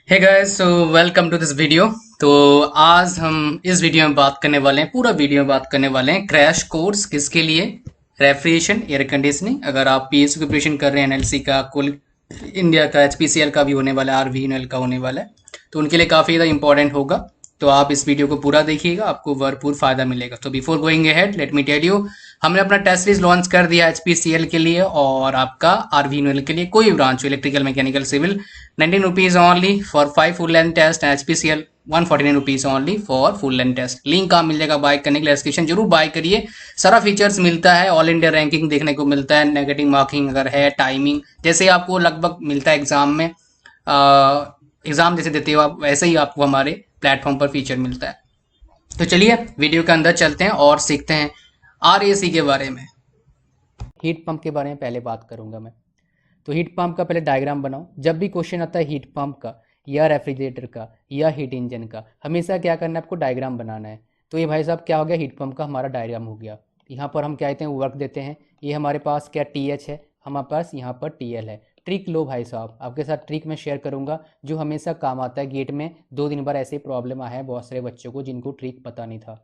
Hey guys, so welcome to this video. तो आज हम इस वीडियो में बात करने वाले हैं, पूरा वीडियो में बात करने वाले हैं क्रैश कोर्स किसके लिए, रेफ्रिजरेशन एयर कंडीशनिंग। अगर आप पीएसयू की प्रिपरेशन कर रहे हैं, एनएलसी का, कोल इंडिया का, एचपीसीएल का भी होने वाला है, आरवीएनएल का होने वाला है, तो उनके लिए काफ़ी ज़्यादा इंपॉर्टेंट होगा। तो आप इस वीडियो को पूरा देखिएगा, आपको भरपूर फायदा मिलेगा। तो before going ahead let me tell you, हमने अपना टेस्ट सीरीज लॉन्च कर दिया एचपीसीएल के लिए और आपका आरवीएनएल के लिए, कोई ब्रांच हो, electrical, mechanical, civil, 19 rupees only for 5 full length test and HPCL 149 rupees only for full length test। Link आप मिल जाएगा बाय करने के लिए, डिस्क्रिप्शन जरूर बाय करिए। सारा फीचर्स मिलता है, ऑल इंडिया रैंकिंग देखने को मिलता है, नेगेटिव मार्किंग अगर है, टाइमिंग जैसे आपको लगभग मिलता है एग्जाम में, एग्जाम जैसे देते हो आप वैसे ही आपको हमारे प्लेटफॉर्म पर फीचर मिलता है। तो चलिए वीडियो के अंदर चलते हैं और सीखते हैं आरएसी के बारे में। हीट पंप के बारे में पहले बात करूंगा मैं। तो हीट पंप का पहले डायग्राम बनाओ। जब भी क्वेश्चन आता है हीट पंप का या रेफ्रिजरेटर का या हीट इंजन का, हमेशा क्या करना है, आपको डायग्राम बनाना है। तो ये भाई साहब क्या हो गया, हीट पंप का हमारा डायग्राम हो गया। यहाँ पर हम क्या कहते हैं, वर्क देते हैं। ये हमारे पास क्या टी एच है, हमारे पास यहाँ पर टी एल है। ट्रिक लो भाई साहब, आपके साथ ट्रिक मैं शेयर करूंगा जो हमेशा काम आता है। गेट में 2 दिन बार ऐसे प्रॉब्लम आया है बहुत सारे बच्चों को जिनको ट्रिक पता नहीं था।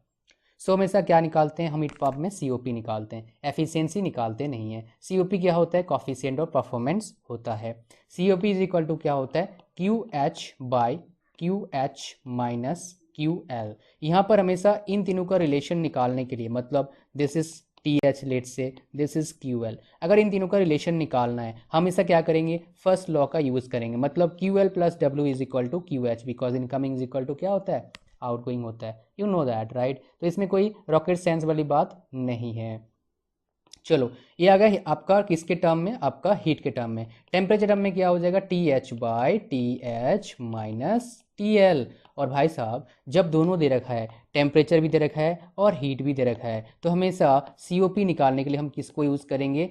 सो हमेशा क्या निकालते हैं हम हीट पंप में, सीओपी निकालते हैं, एफिशिएंसी निकालते नहीं है। सीओपी क्या होता है, कॉफिशिएंट और परफॉर्मेंस होता है। सीओपी इज इक्वल टू क्या होता है, Q H by Q H minus Q L. यहाँ पर हमेशा इन तीनों का रिलेशन निकालने के लिए, मतलब this is T H, let's say this is Q L, अगर इन तीनों का रिलेशन निकालना है हमेशा क्या करेंगे, फर्स्ट लॉ का यूज करेंगे। मतलब Q L plus W is equal to Q H, because incoming is equal to क्या होता है, आउटगोइंग होता है। You know that right. तो इसमें कोई रॉकेट साइंस वाली बात नहीं है। चलो, ये आ गया आपका किसके टर्म में, आपका हीट के टर्म में। टेम्परेचर टर्म में क्या हो जाएगा, T H by T H minus T L. और भाई साहब जब दोनों दे रखा है, टेम्परेचर भी दे रखा है और हीट भी दे रखा है, तो हमेशा सीओपी निकालने के लिए हम किसको यूज़ करेंगे,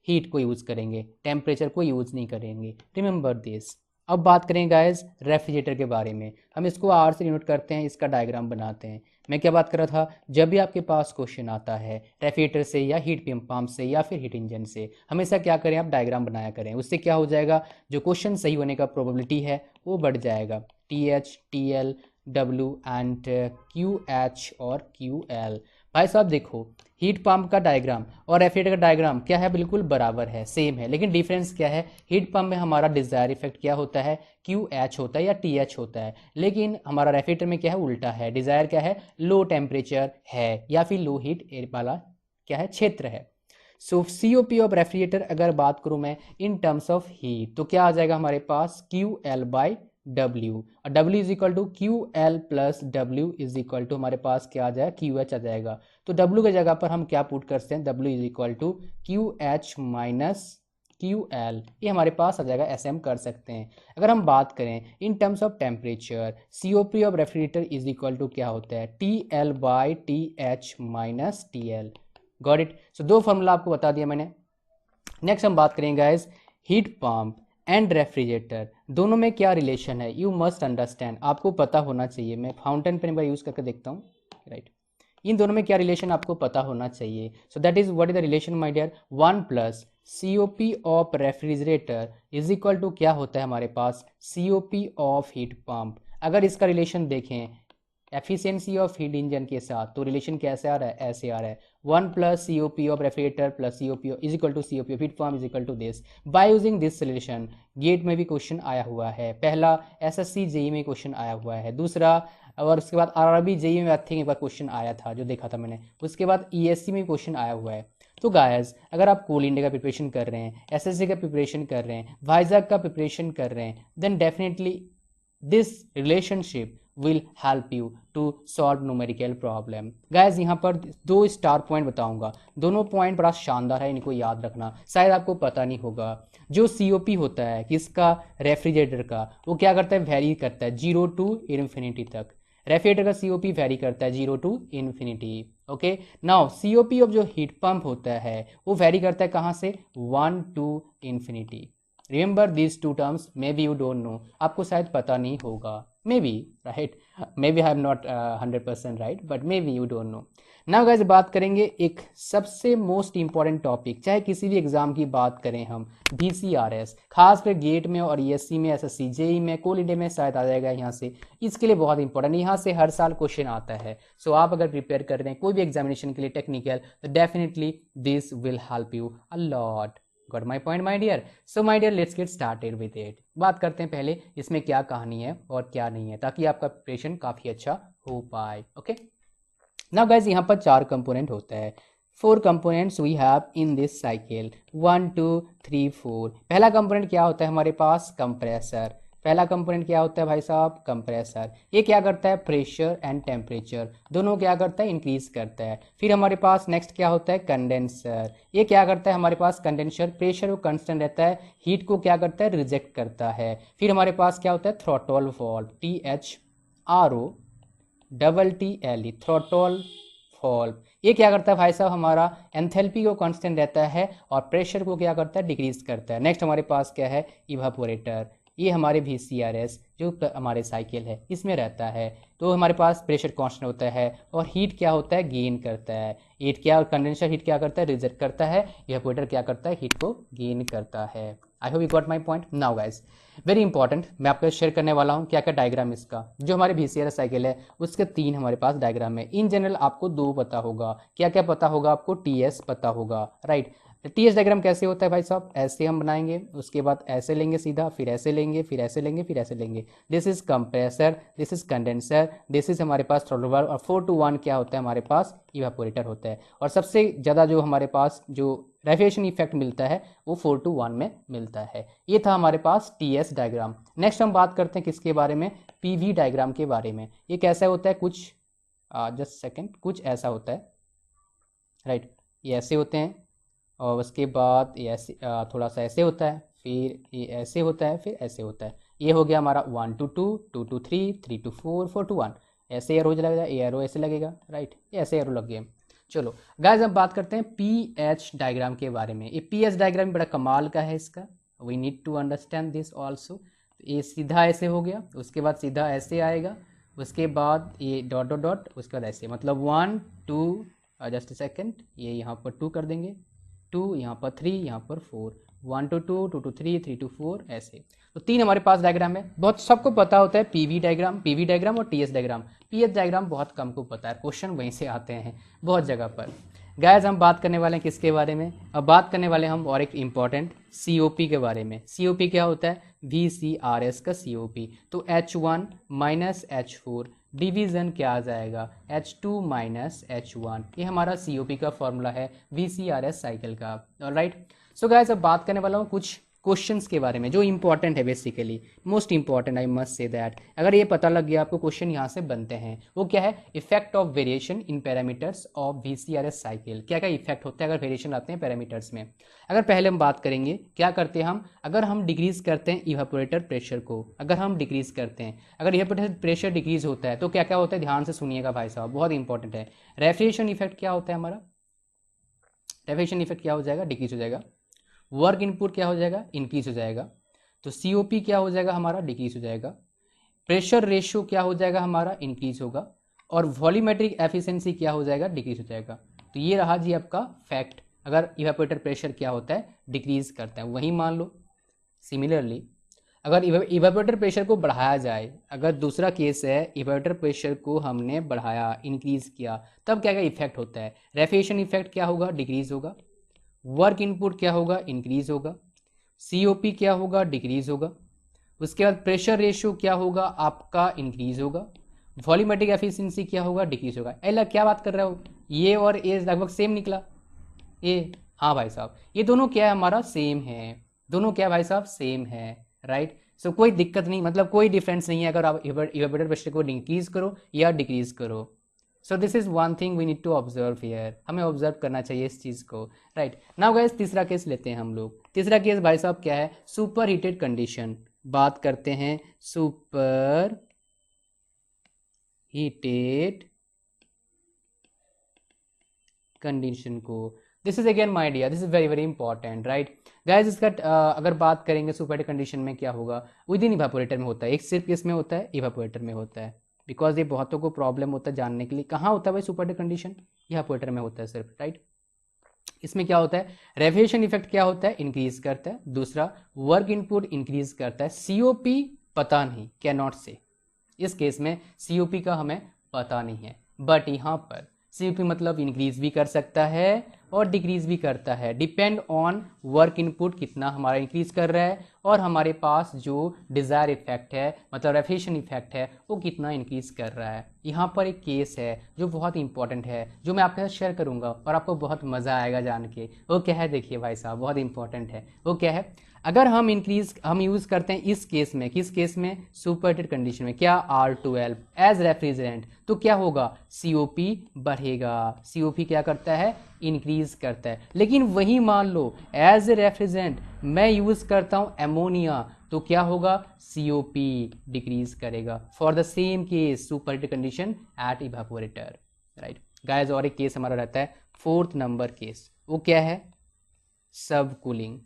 हीट को यूज़ करेंगे, टेम्परेचर को यूज़ नहीं करेंगे। Remember this. अब बात करें गाइस रेफ्रिजरेटर के बारे में। हम इसको आर से डिनोट करते हैं, इसका डायग्राम बनाते हैं। मैं क्या बात कर रहा था, जब भी आपके पास क्वेश्चन आता है रेफ्रिजरेटर से या हीट पंप से या फिर हीट इंजन से, हमेशा क्या करें, आप डायग्राम बनाया करें। उससे क्या हो जाएगा, जो क्वेश्चन सही होने का प्रोबेबिलिटी है वो बढ़ जाएगा। T H, T L, W and Q H और क्यू एल। भाई साहब देखो, हीट पंप का डायग्राम और रेफ्रिजरेटर का डायग्राम क्या है, बिल्कुल बराबर है, सेम है। लेकिन डिफरेंस क्या है, हीट पंप में हमारा डिजायर इफेक्ट क्या होता है, क्यू एच होता है या टी एच होता है। लेकिन हमारा रेफ्रिजरेटर में क्या है, उल्टा है। डिजायर क्या है, लो टेम्परेचर है या फिर लो हीट एयर वाला क्या है, क्षेत्र है। सो सीओपी ऑफ रेफ्रिजरेटर अगर बात करूं मैं इन टर्म्स ऑफ हीट, तो क्या आ जाएगा हमारे पास, क्यू एल बाई डब्ल्यू। और W is equal to Q L plus W is equal to हमारे पास क्या आ जाएगा, क्यू एच आ जाएगा। तो डब्ल्यू की जगह पर हम क्या पुट करते हैं, W is equal to Q H minus Q L, ये हमारे पास आ जाएगा, ऐसे हम कर सकते हैं। अगर हम बात करें in terms of temperature, COP of refrigerator is equal to क्या होता है, T L by T H minus T L. Got it. So दो फॉर्मूला आपको बता दिया मैंने। नेक्स्ट हम बात करेंगे guys, heat pump and refrigerator दोनों में क्या रिलेशन है, यू मस्ट अंडरस्टैंड, आपको पता होना चाहिए। मैं फाउंटेन पेन का यूज़ करके देखता हूँ, राइट। इन दोनों में क्या रिलेशन आपको पता होना चाहिए। So that is what is the relation my dear, 1 plus COP of refrigerator is equal to क्या होता है हमारे पास, सीओपी ऑफ हीट पंप। अगर इसका रिलेशन देखें एफिशिएंसी ऑफ हीट इंजन के साथ, तो रिलेशन कैसे आ रहा है, ऐसे आ रहा है, 1 plus COP of refrigerator plus COP is equal to COP of heat pump is equal to this. By using this relation GATE में भी क्वेश्चन आया हुआ है, पहला एसएससी जेई में क्वेश्चन आया हुआ है, दूसरा और उसके बाद आरआरबी जेई में आई थिंक एक बार क्वेश्चन आया था जो देखा था मैंने, उसके बाद ईएससी में क्वेश्चन आया हुआ है। तो गायस अगर आप कोल इंडिया का प्रिपरेशन कर रहे हैं, एसएससी का प्रिपरेशन कर रहे हैं, वाइजैक का प्रिपरेशन कर रहे हैं, then definitely this relationship will help you to solve numerical problem। Guys यहाँ पर 2 स्टार पॉइंट बताऊंगा, दोनों पॉइंट बड़ा शानदार है, इनको याद रखना, शायद आपको पता नहीं होगा। जो सीओपी होता है किसका, रेफ्रिजरेटर का, वो क्या करता है, वेरी करता है 0 टू इन्फिनिटी तक। रेफ्रिजरेटर का सीओपी वेरी करता है 0 to infinity. Okay, now COP of जो हीट पंप होता है वो वेरी करता है कहाँ से, 1 to infinity. Remember these two terms, may be you don't know, आपको शायद पता नहीं होगा, may be, right, may be I am not 100% right, but may be you don't know. Now guys बात करेंगे एक सबसे मोस्ट इंपॉर्टेंट टॉपिक, चाहे किसी भी एग्जाम की बात करें हम, VCRS, खासकर गेट में और ESC में, SSC JEE में, कोल इंडिया में शायद आ जाएगा यहाँ से, इसके लिए बहुत इंपॉर्टेंट, यहाँ से हर साल क्वेश्चन आता है। सो आप अगर प्रिपेयर कर रहे हैं कोई भी एग्जामिनेशन के लिए टेक्निकल, तो definitely this will help you a lot. Got my point my dear? So my dear let's get started with it. बात करते हैं पहले इसमें क्या कहानी है और क्या नहीं है, ताकि आपका प्रिपरेशन काफ़ी अच्छा हो पाए। ओके, नाउ गाइज यहाँ पर 4 कंपोनेंट होता है, 4 components we have in this cycle, 1 2 3 4। पहला कंपोनेंट क्या होता है हमारे पास? कंप्रेसर। पहला कंपोनेंट क्या होता है भाई साहब? कंप्रेसर। ये क्या करता है? प्रेशर एंड टेम्परेचर दोनों क्या करता है? इंक्रीज करता है। फिर हमारे पास नेक्स्ट क्या होता है? कंडेंसर। ये क्या करता है हमारे पास? कंडेंसर प्रेशर को कांस्टेंट रहता है, हीट को क्या करता है? रिजेक्ट करता है। फिर हमारे पास क्या होता है? Throttle valve, THROTTLE, throttle valve. ये क्या करता है भाई साहब? हमारा एंथैल्पी को कांस्टेंट रहता है और प्रेशर को क्या करता है? डिक्रीज करता है। नेक्स्ट हमारे पास क्या है? इवापोरेटर। ये हमारे VCRS जो हमारे साइकिल है इसमें रहता है। तो हमारे पास प्रेशर कांस्टेंट होता है और हीट क्या होता है? गेन करता है। हीट क्या, कंडेंसर हीट क्या करता है? रिजेक्ट करता है। इवापोरेटर क्या करता है? हीट को गेन करता है। I hope you got my point. Now guys very important, मैं आपको शेयर करने वाला हूँ क्या क्या डायग्राम इसका। जो हमारे VCRS साइकिल है उसके 3 हमारे पास डायग्राम है। इन जनरल आपको 2 पता होगा। क्या क्या पता होगा आपको? TS पता होगा, राइट। TS डायग्राम कैसे होता है भाई साहब? ऐसे हम बनाएंगे, उसके बाद ऐसे लेंगे सीधा, फिर ऐसे लेंगे, फिर ऐसे लेंगे, फिर ऐसे लेंगे। This is compressor, this is condenser, this is हमारे पास थ्रॉटल वाल्व, और 4 to 1 क्या होता है हमारे पास? इवापोरेटर होता है। और सबसे ज़्यादा जो हमारे पास जो रेफ्रिजरेशन इफेक्ट मिलता है वो 4 to 1 में मिलता है। ये था हमारे पास TS डायग्राम। नेक्स्ट हम बात करते हैं किसके बारे में? PV डायग्राम के बारे में। ये कैसा होता है? कुछ जस्ट सेकेंड, कुछ ऐसा होता है, राइट। ये ऐसे होते हैं और उसके बाद ये ऐसे थोड़ा सा ऐसे होता है, फिर ये ऐसे होता है, फिर ऐसे होता है। ये हो गया हमारा 1 to 2, 2 to 3, 3 to 4, 4 to 1। ऐसे एरो लगेगा, ये एरो ऐसे लगेगा, राइट, ये ऐसे एरो लग गए। चलो गाइस अब बात करते हैं PH डायग्राम के बारे में। ये PH डायग्राम बड़ा कमाल का है इसका, we need to understand this also. ये सीधा ऐसे हो गया, उसके बाद सीधा ऐसे आएगा, उसके बाद ये डॉट डॉट डॉट, उसके बाद ऐसे, मतलब 1 2, जस्ट सेकेंड, ये यहाँ पर 2 कर देंगे, 2 यहाँ पर 3, यहाँ पर 4, 1 to 2, 2 to 3, 3 to 4, ऐसे। तो 3 हमारे पास डायग्राम है। बहुत सबको पता होता है PV डायग्राम और TS डायग्राम। PS डायग्राम बहुत कम को पता है, क्वेश्चन वहीं से आते हैं बहुत जगह पर। गाइस हम बात करने वाले हैं किसके बारे में? अब बात करने वाले हैं हम और एक इम्पॉर्टेंट COP के बारे में। COP क्या होता है? VCRS का COP। तो H1 माइनस H4 डिवीजन क्या आ जाएगा? H2 minus H1। ये हमारा COP का फॉर्मूला है VCRS साइकिल का, ऑलराइट। सो गाइस अब बात करने वाला हूँ कुछ क्वेश्चंस के बारे में जो इंपॉर्टेंट है, basically most important, I must say that. अगर ये पता लग गया आपको, क्वेश्चन यहाँ से बनते हैं। वो क्या है? Effect of variation in parameters of VCRS cycle. क्या क्या इफेक्ट होते हैं अगर वेरिएशन आते हैं पैरामीटर्स में? अगर पहले हम बात करेंगे क्या करते हैं हम, अगर हम डिक्रीज करते हैं इवेपोरेटर प्रेशर को, अगर हम डिक्रीज करते हैं, अगर इवेपोरेटर प्रेशर डिक्रीज होता है तो क्या क्या होता है? ध्यान से सुनिएगा भाई साहब, बहुत इंपॉर्टेंट है। रेफ्रिजरेशन इफेक्ट क्या होता है हमारा? रेफ्रिजरेशन इफेक्ट क्या हो जाएगा? डिक्रीज हो जाएगा। वर्क इनपुट क्या हो जाएगा? इंक्रीज हो जाएगा। तो COP क्या हो जाएगा हमारा? डिक्रीज हो जाएगा। प्रेशर रेशियो क्या हो जाएगा हमारा? इंक्रीज होगा। और वॉल्यूमेट्रिक एफिशिएंसी क्या हो जाएगा? डिक्रीज हो जाएगा। तो ये रहा जी आपका फैक्ट। अगर इवेपोरेटर प्रेशर क्या होता है? डिक्रीज करता है। वहीं मान लो सिमिलरली अगर इवेपोरेटर प्रेशर को बढ़ाया जाए, अगर दूसरा केस है इवेपोरेटर प्रेशर को हमने बढ़ाया, इंक्रीज किया, तब क्या क्या इफेक्ट होता है? रेफ्रिजरेशन इफेक्ट क्या होगा? डिक्रीज होगा। वर्क इनपुट क्या होगा? इंक्रीज होगा। COP क्या होगा? डिक्रीज होगा। उसके बाद प्रेशर रेशियो क्या होगा आपका? इंक्रीज होगा। वॉल्यूमेट्रिक एफिशिएंसी क्या होगा? डिक्रीज होगा। एला क्या बात कर रहे हो? ये और ये लगभग सेम निकला। ये हाँ भाई साहब, ये दोनों क्या है हमारा? सेम है। दोनों क्या भाई साहब? सेम है, राइट। सो कोई दिक्कत नहीं, मतलब कोई डिफरेंस नहीं है अगर आप इवेपोरेटर प्रेशर को इंक्रीज करो या डिक्रीज करो। So this is one thing we need to observe here, हमें ऑब्जर्व करना चाहिए इस चीज़ को, राइट। नाउ गाइस तीसरा केस लेते हैं हम लोग। तीसरा केस भाई साहब क्या है? Super heated condition. बात करते हैं सुपर हीटेड कंडीशन को। This is again my dear, this is very very important, right guys. इसका अगर बात करेंगे सुपर कंडीशन में क्या होगा, विद इन इवापोरेटर में होता है, एक सिर्फ किस में होता है, इवापोरेटर में होता है। बिकॉज ये बहुतों को प्रॉब्लम होता है जानने के लिए, कहाँ होता है भाई सुपर कंडीशन, इवापोरेटर में होता है सिर्फ, राइट। इसमें क्या होता है, रेफ्रिजरेशन इफेक्ट क्या होता है, इंक्रीज करता है। दूसरा, वर्क इनपुट इंक्रीज करता है। सीओपी पता नहीं, कैन नॉट से, इस केस में सीओपी का हमें पता नहीं है, बट यहाँ पर सीओपी मतलब इंक्रीज भी कर सकता है और डिक्रीज भी करता है, डिपेंड ऑन वर्क इनपुट कितना हमारा इंक्रीज कर रहा है और हमारे पास जो डिज़ायर इफेक्ट है मतलब रेफ्रिजरेशन इफेक्ट है वो कितना इंक्रीज कर रहा है। यहाँ पर एक केस है जो बहुत इंपॉर्टेंट है, जो मैं आपके साथ शेयर करूँगा और आपको बहुत मज़ा आएगा जान के। वो क्या है, देखिए भाई साहब, बहुत इंपॉर्टेंट है। वो क्या है, अगर हम यूज़ करते हैं इस केस में, किस केस में, सुपरहीटेड कंडीशन में, क्या R12 एज रेफ्रिजरेंट, तो क्या होगा, COP बढ़ेगा। COP क्या करता है, इंक्रीज करता है। लेकिन वही मान लो एज ए रेफ्रिजरेंट मैं यूज़ करता हूँ एमोनिया, तो क्या होगा, COP डिक्रीज करेगा। For the same case superheated condition at evaporator, right guys. और एक केस हमारा रहता है 4th नंबर केस, वो क्या है, सब cooling.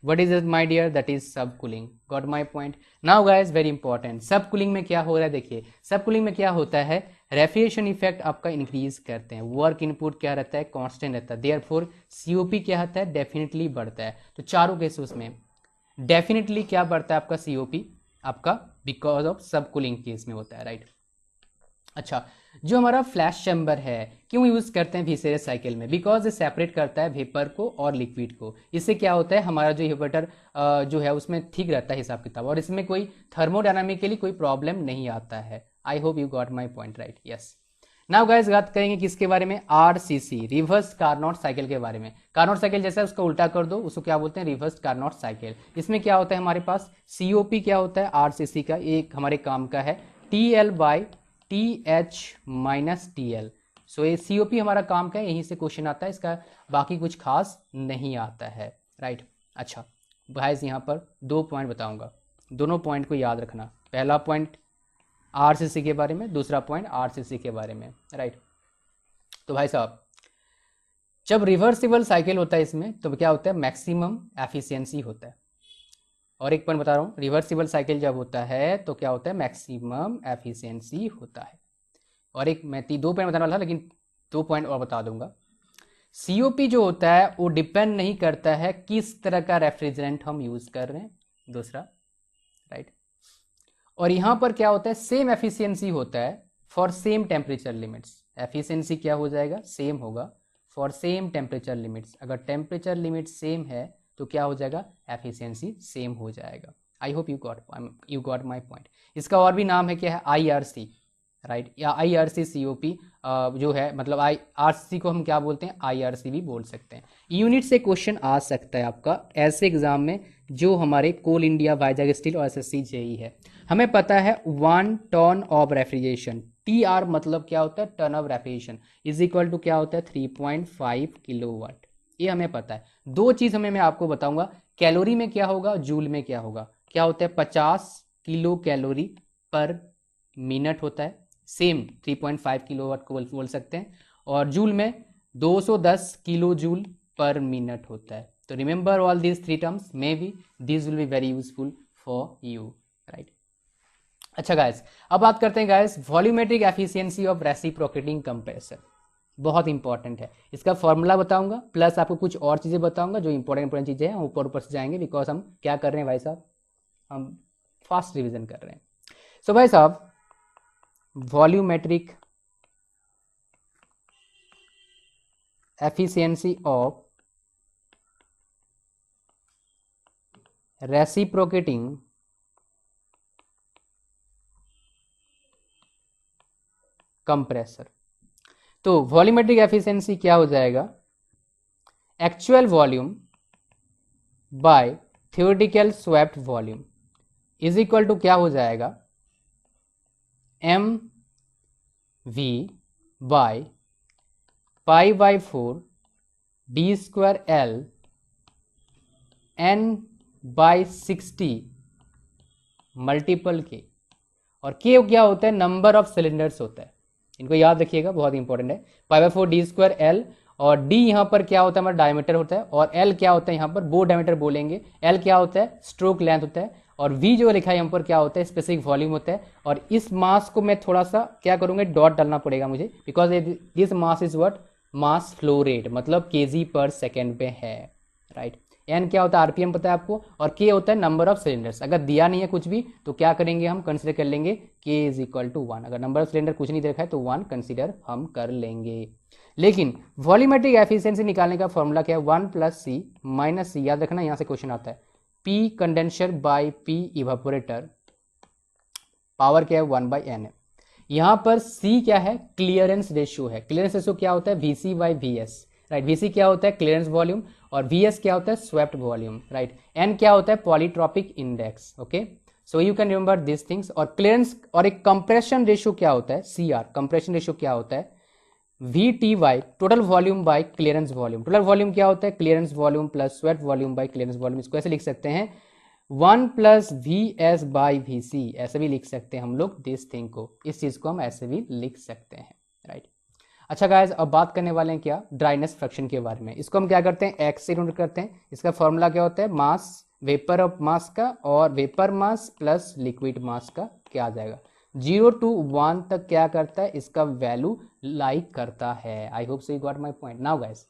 What is it my dear, that is subcooling, got my point। now guys very important, subcooling में क्या हो रहा है, देखिए subcooling में क्या होता है, रेफ्रिजरेशन इफेक्ट आपका इंक्रीज करते हैं, वर्क इनपुट क्या रहता है, कांस्टेंट रहता है, देयरफॉर COP क्या होता है, डेफिनेटली बढ़ता है। तो चारों केसेस में डेफिनेटली क्या बढ़ता है आपका COP, आपका बिकॉज ऑफ सबकूलिंग केस में होता है, राइट। अच्छा, जो हमारा फ्लैश चैम्बर है क्यों यूज़ करते हैं वीसेरियस साइकिल में, बिकॉज ये सेपरेट करता है वेपर को और लिक्विड को। इससे क्या होता है, हमारा जो इवेटर जो है उसमें ठीक रहता है हिसाब किताब, और इसमें कोई थर्मोडायनामिकली कोई प्रॉब्लम नहीं आता है। I hope you got my point, right, yes. Now guys बात करेंगे किसके बारे में, RCC, रिवर्स कार्नोट साइकिल के बारे में। कार्नोट साइकिल जैसा है उसका उल्टा कर दो, उसको क्या बोलते हैं, रिवर्स कार्नोट साइकिल। इसमें क्या होता है, हमारे पास COP क्या होता है, RCC का एक हमारे काम का है TL/TH माइनस TL। सो ये COP हमारा काम का है, यहीं से क्वेश्चन आता है, इसका बाकी कुछ खास नहीं आता है, राइट। अच्छा गाइस, यहाँ पर 2 पॉइंट बताऊंगा, दोनों पॉइंट को याद रखना। पहला पॉइंट RCC के बारे में, दूसरा पॉइंट RCC के बारे में, राइट। तो भाई साहब, जब रिवर्सिबल साइकिल होता है इसमें तो क्या होता है, मैक्सिमम एफिशिएंसी होता है। और एक पॉइंट बता रहा हूँ, रिवर्सिबल साइकिल जब होता है तो क्या होता है, मैक्सिमम एफिशिएंसी होता है। और एक मैं 2 पॉइंट बताने वाला था, लेकिन 2 पॉइंट और बता दूंगा। COP जो होता है वो डिपेंड नहीं करता है किस तरह का रेफ्रिजरेंट हम यूज कर रहे हैं, दूसरा, राइट। और यहां पर क्या होता है, सेम एफिशिएंसी होता है for same temperature limits. Efficiency क्या हो जाएगा, सेम होगा फॉर सेम टेम्परेचर लिमिट्स। अगर टेम्परेचर लिमिट सेम है तो क्या हो जाएगा, एफिशिएंसी सेम हो जाएगा। आई hope you got my point. इसका और भी नाम है, क्या है, IRC, राइट, या IRC COP जो है, मतलब RCC को हम क्या बोलते हैं, IRC भी बोल सकते हैं। यूनिट से क्वेश्चन आ सकता है आपका ऐसे एग्जाम में, जो हमारे कोल इंडिया, वाइजैग स्टील और SSC JEE है। हमें पता है 1 टन ऑफ रेफ्रिजरेशन, TR मतलब क्या होता है, ton of refrigeration, is equal to क्या होता है, 3.5 किलोवाट। ये हमें पता है। 2 चीज़ मैं आपको बताऊंगा, कैलोरी में क्या होगा, जूल में क्या होगा। क्या होता है, 50 किलो कैलोरी पर मिनट होता है, सेम 3.5 किलोवाट को बोल सकते हैं, और जूल में 210 किलो जूल पर मिनट होता है। तो remember all these 3 terms, may B this will be very useful for you, right. अच्छा गाइस, अब बात करते हैं guys volumetric efficiency of reciprocating compressor. बहुत इंपॉर्टेंट है, इसका फॉर्मूला बताऊंगा, प्लस आपको कुछ और चीज़ें बताऊंगा जो इंपॉर्टेंट चीज़ें हैं, ऊपर ऊपर से जाएंगे, बिकॉज हम क्या कर रहे हैं भाई साहब, हम फास्ट रिविजन कर रहे हैं। सो भाई साहब, volumetric efficiency of reciprocating compressor. तो वॉल्यूमेट्रिक एफिशिएंसी क्या हो जाएगा, actual volume by theoretical swept volume is equal to क्या हो जाएगा, MV bye π/4 D²L N/60 multiple के। और के क्या होता है, नंबर ऑफ सिलेंडर्स होता है, इनको याद रखिएगा, बहुत इंपॉर्टेंट है। π/4 D²L और डी यहाँ पर क्या होता है हमारा डायमीटर होता है, और एल क्या होता है यहाँ पर बो डायमीटर बोलेंगे, एल क्या होता है स्ट्रोक लेंथ होता है, और वी जो लिखा है यहाँ पर क्या होता है स्पेसिफिक वॉल्यूम होता है। और इस मास को मैं थोड़ा सा क्या करूँगा डॉट डालना पड़ेगा मुझे, because this mass is what mass flow rate, मतलब केजी पर सेकेंड पे है, राइट। एन क्या होता है आरपीएम पता है आपको, और के होता है नंबर ऑफ सिलेंडर्स। अगर दिया नहीं है कुछ भी तो क्या करेंगे हम कंसिडर कर लेंगे के इज इक्वल टू 1। अगर नंबर ऑफ सिलेंडर कुछ नहीं देखा है तो 1 कंसिडर हम कर लेंगे। लेकिन वॉल्यूमेट्रिक एफिशिएंसी निकालने का फॉर्मूला क्या है 1 प्लस सी माइनस सी, याद रखना यहाँ से क्वेश्चन आता है, P condenser by P evaporator, power क्या है 1/n है। यहाँ पर C क्या है क्लियरेंस रेशियो है। क्लियरेंस रेशियो क्या होता है VC by VS, right. VC क्या होता है क्लियरेंस वॉल्यूम, और VS क्या होता है स्वेप्ट वॉल्यूम, राइट। N क्या होता है polytropic index, okay. So you can remember this things. और क्लियरेंस और एक कंप्रेशन रेशियो क्या होता है CR, कंप्रेशन रेशियो क्या होता है VTY total volume by clearance volume. Total volume क्या होता है clearance volume plus sweat volume by clearance volume. इसको ऐसे लिख सकते हैं 1 प्लस VS बाई VC, ऐसे भी लिख सकते हैं हम लोग दिस थिंग को, इस चीज को हम ऐसे भी लिख सकते हैं, राइट। अच्छा गाइस अब बात करने वाले हैं क्या ड्राइनेस फ्रैक्शन के बारे में। इसको हम क्या करते हैं एक्स से डिनोट करते हैं। इसका फॉर्मूला क्या होता है मास वेपर ऑफ मास का और वेपर मास प्लस लिक्विड मास का क्या आ जाएगा 0 to 1 तक क्या करता है इसका वैल्यू लाइक करता है। I hope so you got my point. Now guys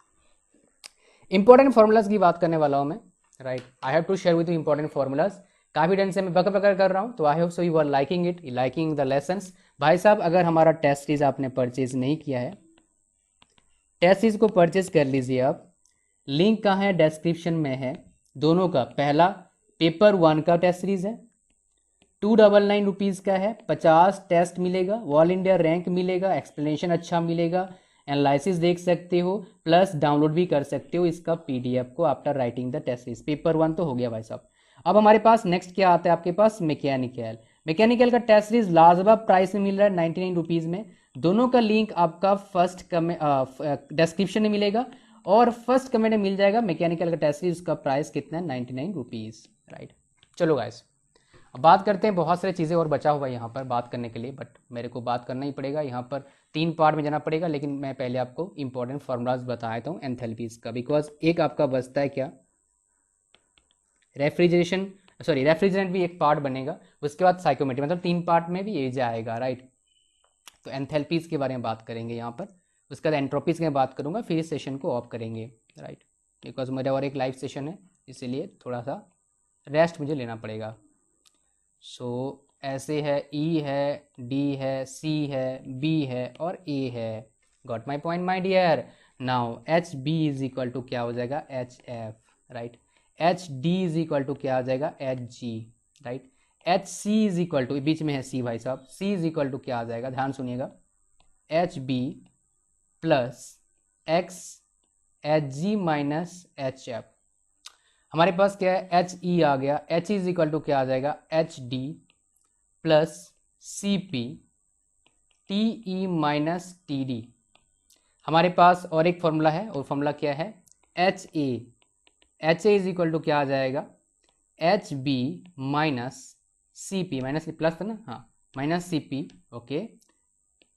important formulas की बात करने वाला हूं मैं, right. I have to share with you important formulas. काफी दिन से मैं बकर बकर कर रहा हूं, तो I hope so you are liking it, liking the lessons. भाई साहब अगर हमारा टेस्ट सीरीज आपने परचेज नहीं किया है, टेस्ट सीरीज को परचेज कर लीजिए आप। लिंक कहाँ है डिस्क्रिप्शन में है दोनों का। पहला पेपर 1 का टेस्ट सीरीज है 299 रुपीज़ का है, 50 टेस्ट मिलेगा, ऑल इंडिया रैंक मिलेगा, एक्सप्लेनेशन अच्छा मिलेगा, एनालिसिस देख सकते हो, प्लस डाउनलोड भी कर सकते हो इसका पीडीएफ को after writing the test series. Paper 1 तो हो गया भाई साहब। अब हमारे पास नेक्स्ट क्या आता है आपके पास मैकेनिकल। मैकेनिकल का टेस्ट सीरीज लाजवाब प्राइस में मिल रहा है 99 रुपीज़ में। दोनों का लिंक आपका फर्स्ट डिस्क्रिप्शन में मिलेगा और फर्स्ट कमेंट में मिल जाएगा। मैकेनिकल का टेस्ट सीरीज का प्राइस कितना है 99 रुपीज़, राइट। चलो गाइस अब बात करते हैं, बहुत सारी चीज़ें और बचा हुआ है यहाँ पर बात करने के लिए, बट मेरे को बात करना ही पड़ेगा। यहाँ पर 3 पार्ट में जाना पड़ेगा, लेकिन मैं पहले आपको इंपॉर्टेंट फार्मूलाज बता देता हूँ एंथैल्पीज का, बिकॉज एक आपका बचता है क्या रेफ्रिजरेशन, सॉरी रेफ्रिजरेंट भी एक पार्ट बनेगा, उसके बाद साइकोमेट्री, मतलब 3 पार्ट में भी ये जाएगा, राइट। तो एंथैल्पीज के बारे में बात करेंगे यहाँ पर, उसके बाद एंट्रोपीज की बात करूँगा, फिर इस सेशन को ऑफ करेंगे, राइट। बिकॉज मेरा और एक लाइव सेशन है, इसीलिए थोड़ा सा रेस्ट मुझे लेना पड़ेगा। सो ऐसे है ई है, डी है, सी है, बी है और ए है। Got my point my dear. Now H B is equal to क्या हो जाएगा H F, right. H D is equal to क्या हो जाएगा H G, right. H C is equal to, बीच में है सी भाई साहब, सी इज इक्वल टू क्या आ जाएगा ध्यान सुनिएगा H B plus X H G minus H F. हमारे पास क्या है एच ई आ गया, एच इज इक्वल टू क्या आ जाएगा H D plus C P T E minus T D. हमारे पास और एक फॉर्मूला है, और फॉर्मूला क्या है H A is equal to क्या आ जाएगा H B minus C P, minus plus था ना, हाँ minus C P, okay,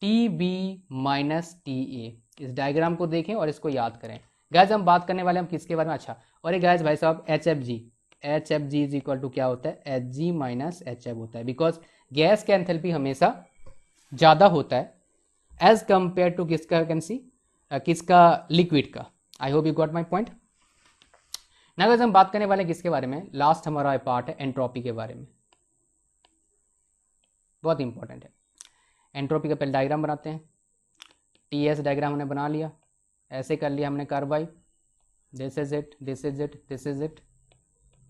T B minus T A. इस डायग्राम को देखें और इसको याद करें। गैस हम बात करने वाले हम किसके बारे में, अच्छा और एक गैस भाई साहब H F G is equal to क्या होता है H G minus H F होता है, बिकॉज गैस का एंथैल्पी हमेशा ज़्यादा होता है एज कंपेयर टू किसका वैकेंसी किसका लिक्विड का। आई hope you got my point. ना गैस हम बात करने वाले किसके बारे में, लास्ट हमारा पार्ट है एंट्रोपी के बारे में, बहुत इंपॉर्टेंट है। एंट्रोपी का पहले डायग्राम बनाते हैं। टी एस डायग्राम हमने बना लिया, ऐसे कर लिया हमने कार्बाई, this is it, this is it, this is it,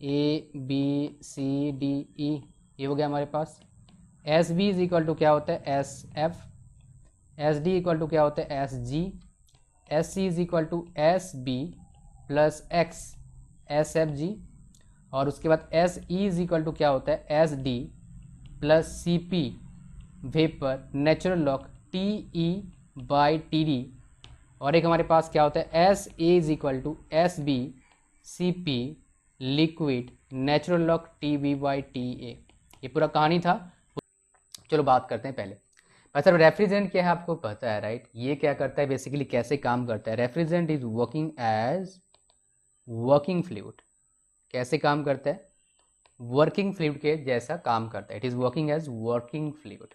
A B C D E, ये हो गया हमारे पास। S B is equal to क्या होता है S F, S D equal to क्या होता है S G, S C is equal to S B plus X S F G, और उसके बाद S E is equal to क्या होता है S D plus C P vapour natural log T E by T D, और एक हमारे पास क्या होता है S A is equal to S B C P liquid natural log T B by T A. ये पूरा कहानी था। चलो बात करते हैं, पहले अच्छा रेफ्रिजरेंट क्या है आपको पता है राइट, ये क्या करता है बेसिकली, कैसे काम करता है। Refrigerant is working as working fluid. कैसे काम करता है, वर्किंग फ्लूइड के जैसा काम करता है। It is working as working fluid,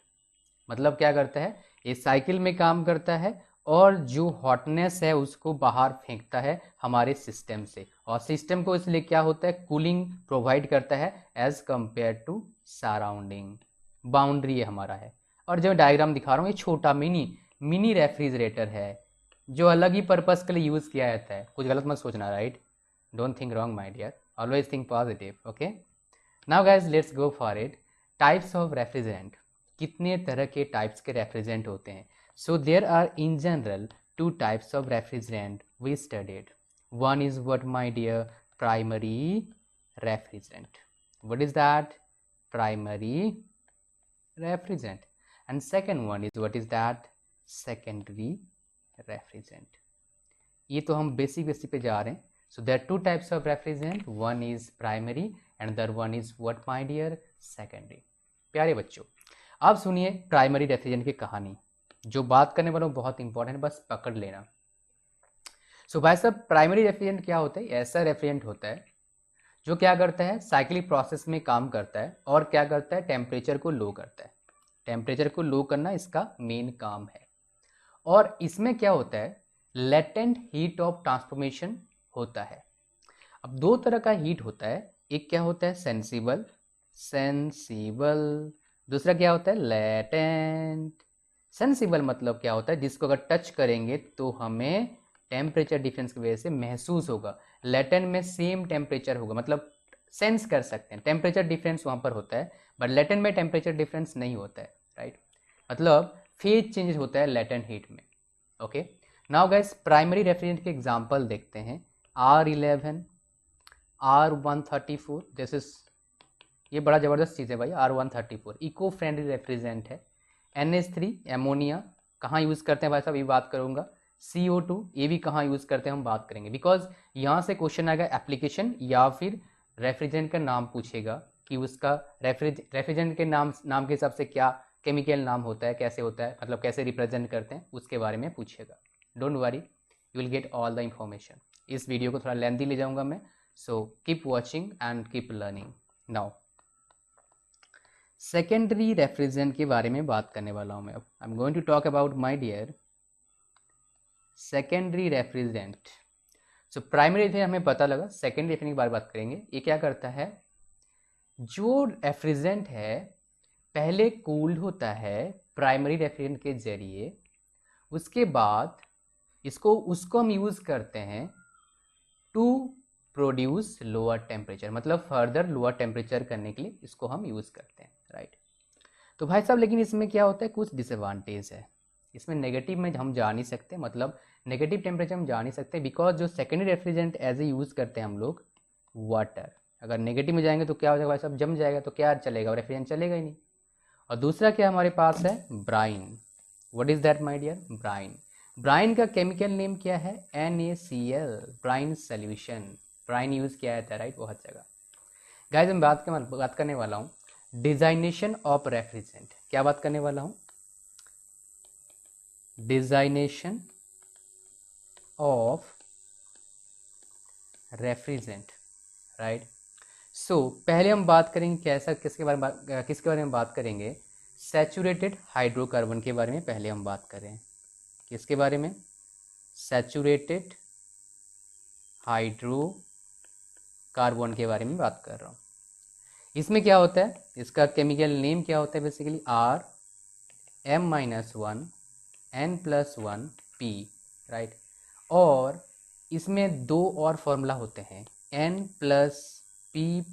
मतलब क्या करता है, ये साइकिल में काम करता है और जो हॉटनेस है उसको बाहर फेंकता है हमारे सिस्टम से, और सिस्टम को इसलिए क्या होता है, कूलिंग प्रोवाइड करता है as compare to surrounding. Boundary ये हमारा है। और जो डायग्राम दिखा रहा हूँ ये छोटा मिनी मिनी रेफ्रिजरेटर है जो अलग ही पर्पस के लिए यूज किया जाता है। कुछ गलत मत सोचना right, don't think wrong my dear, always think positive. Okay, now guys let's go for it. Types of refrigerant, कितने तरह के टाइप्स के रेफ्रिजरेंट होते हैं। So there are in general two types of refrigerant we studied. One is what my dear, primary refrigerant. What is that, primary refrigerant. And second one is what is that, secondary refrigerant. ये तो हम basic basic पे जा रहे हैं। So there are two types of refrigerant, one is primary and other one is what my dear, secondary. प्यारे बच्चों आप सुनिए प्राइमरी रेफ्रिजरेंट की कहानी, जो बात करने वाला बहुत इंपॉर्टेंट है, बस पकड़ लेना। सो भाई साहब प्राइमरी रेफ्रिजरेंट क्या होता है, ऐसा रेफ्रिजरेंट होता है जो क्या करता है, साइक्लिक प्रोसेस में काम करता है और क्या करता है, टेम्परेचर को लो करता है। टेम्परेचर को लो करना इसका मेन काम है। और इसमें क्या होता है, लेटेंट हीट ऑफ ट्रांसफॉर्मेशन होता है। अब दो तरह का हीट होता है, एक क्या होता है सेंसिबल, दूसरा क्या होता है लेटेंट। सेंसिबल मतलब क्या होता है, जिसको अगर टच करेंगे तो हमें टेम्परेचर डिफरेंस की वजह से महसूस होगा। लेटेंट में सेम टेम्परेचर होगा, मतलब सेंस कर सकते हैं, टेम्परेचर डिफरेंस वहाँ पर होता है, बट लेटेंट में टेम्परेचर डिफरेंस नहीं होता है राइट, मतलब फेज चेंज होता है लेटेंट हीट में। Okay, now guys primary refrigerant के एग्जांपल देखते हैं। R11, R134, दिस इज, ये बड़ा ज़बरदस्त चीज़ है भाई। R134 इको फ्रेंडली रेफ्रिजरेंट है। NH3 एमोनिया, कहाँ यूज़ करते हैं भाई साहब, ये बात करूँगा। CO2 ये भी कहाँ यूज़ करते हैं हम बात करेंगे, बिकॉज यहाँ से क्वेश्चन आएगा एप्लीकेशन या फिर रेफ्रिजरेंट का नाम पूछेगा कि उसका रेफ्रिजरेंट के नाम के हिसाब से क्या केमिकल नाम होता है, कैसे होता है, मतलब कैसे रिप्रेजेंट करते हैं, उसके बारे में पूछेगा। Don't worry, you will get all the information. इस वीडियो को थोड़ा लेंथी ले जाऊंगा मैं, so keep watching and keep learning. Now secondary refrigerant के बारे में बात करने वाला हूं मैं। अब I am going to talk about my dear secondary refrigerant. So primary refrigerant हमें पता लगा, सेकेंडरी रेफ्रिजरेंट की बात करेंगे। ये क्या करता है, जो रेफ्रिजरेंट है पहले कूल्ड होता है प्राइमरी रेफ्रिजरेंट के जरिए, उसके बाद उसको हम यूज़ करते हैं टू प्रोड्यूस लोअर टेम्परेचर, मतलब फर्दर लोअर टेम्परेचर करने के लिए इसको हम यूज़ करते हैं राइट। तो भाई साहब लेकिन इसमें क्या होता है, कुछ डिसएडवांटेज है। इसमें नेगेटिव में हम जा नहीं सकते, मतलब नेगेटिव टेम्परेचर हम जा नहीं सकते, बिकॉज जो secondary refrigerant as a use करते हैं हम लोग वाटर, अगर नेगेटिव में जाएंगे तो क्या हो जाएगा भाई साहब, जम जाएगा, तो क्या चलेगा, रेफ्रिजरेंट चलेगा ही नहीं। और दूसरा क्या हमारे पास है, brine. What is that my dear, brine. Brine का केमिकल नेम क्या है, NaCl, brine solution. Brine use किया जाता है राइट बहुत जगह। गाइस मैं बात करने वाला हूँ डिजाइनेशन ऑफ रेफ्रिजरेंट। क्या बात करने वाला हूँ, डिजाइनेशन ऑफ रेफ्रिजरेंट राइट। सो पहले हम बात करेंगे कैसा, किसके बारे में बात करेंगे, सैचुरेटेड हाइड्रोकार्बन के बारे में पहले हम बात करें। किसके बारे में, सैचुरेटेड हाइड्रोकार्बन के बारे में बात कर रहा हूँ। इसमें क्या होता है, इसका केमिकल नेम क्या होता है बेसिकली, RM-1N+1P राइट। और इसमें दो और फॉर्मूला होते हैं, N+P+Q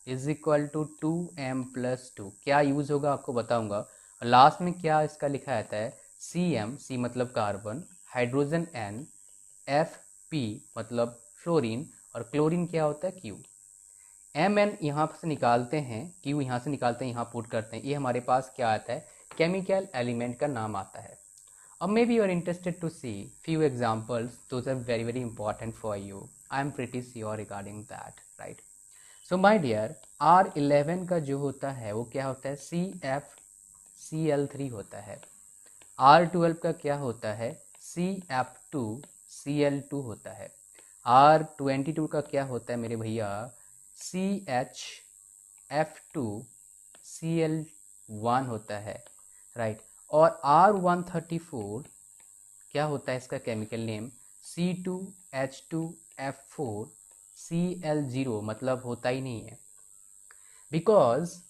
is equal to 2M+2। क्या यूज होगा आपको बताऊंगा। और लास्ट में क्या इसका लिखा जाता है, CM, C मतलब कार्बन, हाइड्रोजन N, FP मतलब फ्लोरीन, और क्लोरीन क्या होता है Q। Mn यहाँ से निकालते हैं, Q यहाँ से निकालते हैं, यहाँ पुट करते हैं, ये हमारे पास क्या आता है, केमिकल एलिमेंट का नाम आता है। अब may be you are interested to see few examples, those are very very important for you, I am pretty sure regarding that right. So my dear R11 का जो होता है वो क्या होता है, CF Cl3 होता है। R12 का क्या होता है? CF2Cl2 होता है। R22 का क्या होता है मेरे भैया? CHF2Cl1 होता है, राइट। और R134 क्या होता है इसका केमिकल नेम? C2H2F4Cl0, मतलब होता ही नहीं है, बिकॉज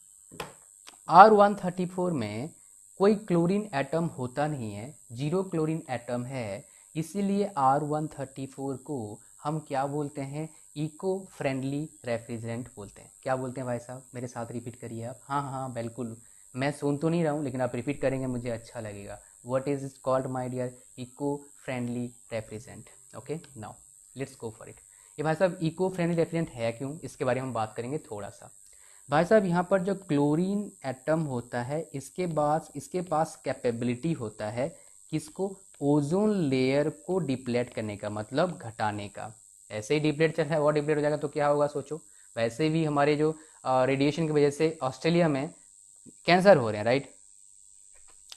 R134 में कोई क्लोरीन एटम होता नहीं है, 0 क्लोरीन एटम है, इसीलिए R134 को हम क्या बोलते हैं? इको फ्रेंडली रेफ्रिजरेंट बोलते हैं। क्या बोलते हैं भाई साहब? मेरे साथ रिपीट करिए आप। हाँ हाँ बिल्कुल, मैं सुन तो नहीं रहा हूँ लेकिन आप रिपीट करेंगे मुझे अच्छा लगेगा। What is it called my dear? Eco friendly refrigerant. Okay, now let's go for it. ये भाई साहब इको फ्रेंडली रेफ्रिजरेंट है क्यों, इसके बारे में हम बात करेंगे थोड़ा सा। भाई साहब यहाँ पर जो क्लोरीन एटम होता है इसके पास कैपेबिलिटी होता है किसको? ओजोन लेयर को डिप्लेट करने का, मतलब घटाने का। ऐसे ही डिप्लेट चल रहा है और डिप्लेट हो जाएगा तो क्या होगा सोचो। वैसे भी हमारे जो रेडिएशन की वजह से ऑस्ट्रेलिया में कैंसर हो रहे हैं, right.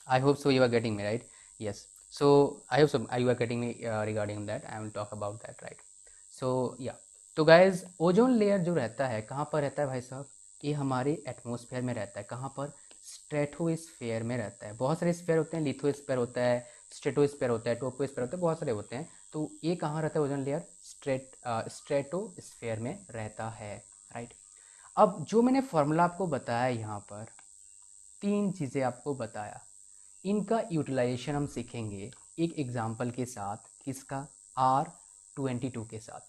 I hope so you are getting me, right. Yes, so I hope so you are getting me regarding that, I will talk about that, right. So yeah, तो guys ozone layer जो रहता है कहाँ पर रहता है भाई साहब? ये हमारे एटमॉस्फेयर में रहता है। कहाँ पर? स्ट्रेटोस्फेयर में रहता है। बहुत सारे स्फेयर होते हैं, लिथोस्फेयर होता है, स्ट्रेटोस्फेयर होता है, टोपोस्फेयर होता है, बहुत सारे होते हैं। तो ये कहाँ रहता है ओजोन लेयर? स्ट्रेटोस्फेयर में रहता है, राइट। अब जो मैंने फॉर्मूला आपको बताया यहाँ पर, 3 चीज़ें आपको बताया, इनका यूटिलाइजेशन हम सीखेंगे एक एग्जाम्पल के साथ। किसका? R22 के साथ।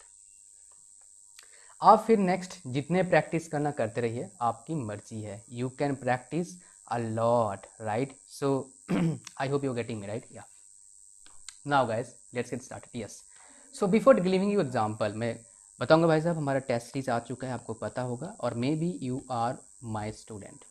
आप फिर नेक्स्ट जितने प्रैक्टिस करना करते रहिए, आपकी मर्जी है। You can practise a lot, right. So I hope you getting me, right. Yeah now guys let's get started. Yes, so before giving you example, मैं बताऊंगा भाई साहब हमारा टेस्ट सीरीज आ चुका है, आपको पता होगा, और may be you are my student.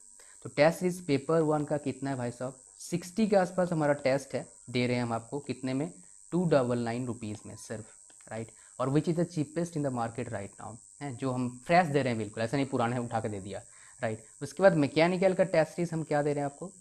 तो टेस्ट सीरीज पेपर 1 का कितना है भाई साहब? 60 के आसपास हमारा टेस्ट है। दे रहे हैं हम आपको कितने में? 299 रुपीज़ में सिर्फ, राइट। और which is the cheapest in the market right now, है जो हम फ्रेश दे रहे हैं, बिल्कुल ऐसा नहीं पुराना उठा के दे दिया, राइट। उसके बाद मैकेनिकल का टेस्ट सीरीज हम क्या दे रहे हैं आपको?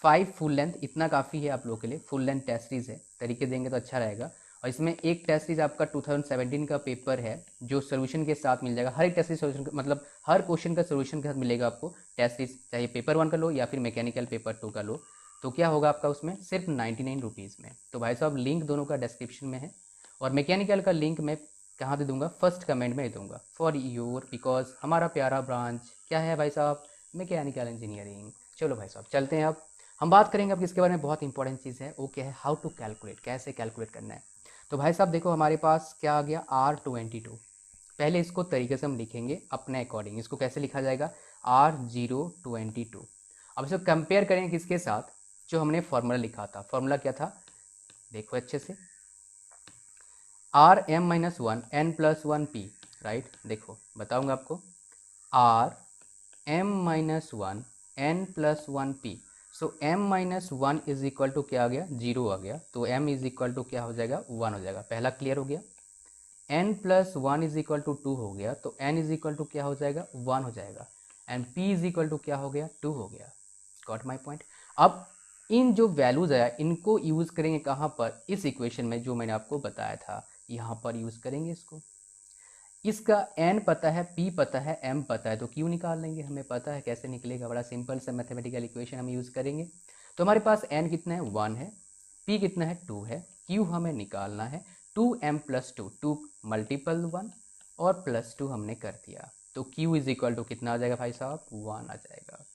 5 फुल लेंथ, इतना काफ़ी है आप लोगों के लिए। फुल लेंथ टेस्ट सीरीज है, तरीके देंगे तो अच्छा रहेगा। और इसमें एक टेस्ट सीरीज आपका 2017 का पेपर है जो सोल्यूशन के साथ मिल जाएगा। हर एक टेस्ट सीरीज सोल्यूशन, मतलब हर क्वेश्चन का सोल्यूशन के साथ मिलेगा आपको टेस्ट सीरीज, चाहे पेपर 1 का लो या फिर मैकेनिकल पेपर 2 का लो। तो क्या होगा आपका उसमें? सिर्फ 99 रुपीज़ में। तो भाई साहब लिंक दोनों का डिस्क्रिप्शन में है, और मैकेनिकल का लिंक मैं कहाँ दे दूंगा? फर्स्ट कमेंट में दे दूंगा फॉर योर, बिकॉज हमारा प्यारा ब्रांच क्या है भाई साहब? Mechanical engineering. चलो भाई साहब चलते हैं। अब हम बात करेंगे अब किसके बारे में? बहुत इंपॉर्टेंट चीज़ है, वो क्या है? हाउ टू कैलकुलेट, कैसे कैलकुलेट करना है। तो भाई साहब देखो हमारे पास क्या आ गया? R22। पहले इसको तरीके से हम लिखेंगे अपने अकॉर्डिंग। इसको कैसे लिखा जाएगा? R022। अब इसको कंपेयर करेंगे किसके साथ? जो हमने फॉर्मूला लिखा था। फॉर्मूला क्या था? देखो अच्छे से, Rm-1 n+1p, राइट। देखो बताऊंगा आपको, Rm-1 n+1p। So m-1 is equal to क्या आ गया? 0 आ गया। तो m इज इक्वल टू क्या हो जाएगा? 1 हो जाएगा। पहला क्लियर हो गया। n+1 इज इक्वल टू 2 हो गया, तो n इज इक्वल टू क्या हो जाएगा? 1 हो जाएगा। And p is equal to क्या हो गया? 2 हो गया। Got my point. अब इन जो वैल्यूज आया इनको यूज करेंगे कहाँ पर? इस इक्वेशन में जो मैंने आपको बताया था, यहाँ पर यूज करेंगे इसको। इसका n पता है, p पता है, m पता है, तो q निकाल लेंगे। हमें पता है कैसे निकलेगा, बड़ा सिंपल सा मैथमेटिकल इक्वेशन हम यूज करेंगे। तो हमारे पास n कितना है? 1 है। p कितना है? 2 है। q हमें निकालना है 2m+2, 2 मल्टीपल 1 और +2 हमने कर दिया। तो q इज इक्वल टू कितना आ जाएगा भाई साहब? 1 आ जाएगा।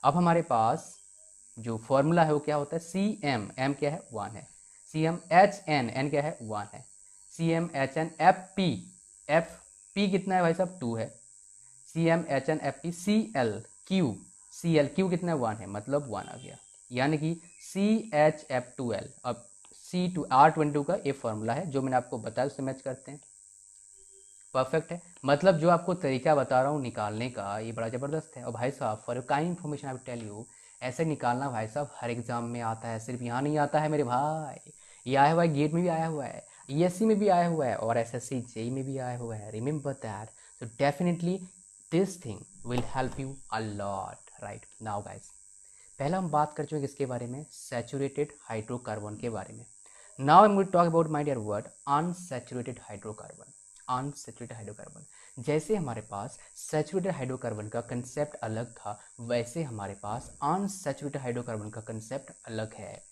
अब हमारे पास जो फॉर्मूला है वो क्या होता है? Cm, m क्या है? 1 है। CmHn, n क्या है? 1 है। CmHn Fp, Fp कितना है भाई साहब? 2 है। CmHn Fp Cl कितना है? 1 है, मतलब 1 आ गया। यानी कि CHF2l। अब R22 का ये फॉर्मूला है जो मैंने आपको बताया, उससे मैच करते हैं। परफेक्ट है, मतलब जो आपको तरीका बता रहा हूँ निकालने का, ये बड़ा ज़बरदस्त है। और भाई साहब for your kind information I will tell you, ऐसे निकालना भाई साहब हर एग्जाम में आता है, सिर्फ यहाँ नहीं आता है मेरे भाई। ये आया हुआ है, गेट में भी आया हुआ है, ESC में भी आया हुआ है, और SSC JEE में भी आया हुआ है। Remember that. So definitely this thing will help you a lot, right. Now guys पहला हम बात कर चुके किसके बारे में, सैचुरेटेड हाइड्रोकार्बन के बारे में। Now I am going to talk about my dear word unsaturated hydrocarbon. Unsaturated hydrocarbon, जैसे हमारे पास सैचुरेटेड हाइड्रोकार्बन का कंसेप्ट अलग था, वैसे हमारे पास अनसैचुरेटेड हाइड्रोकार्बन का कंसेप्ट अलग है।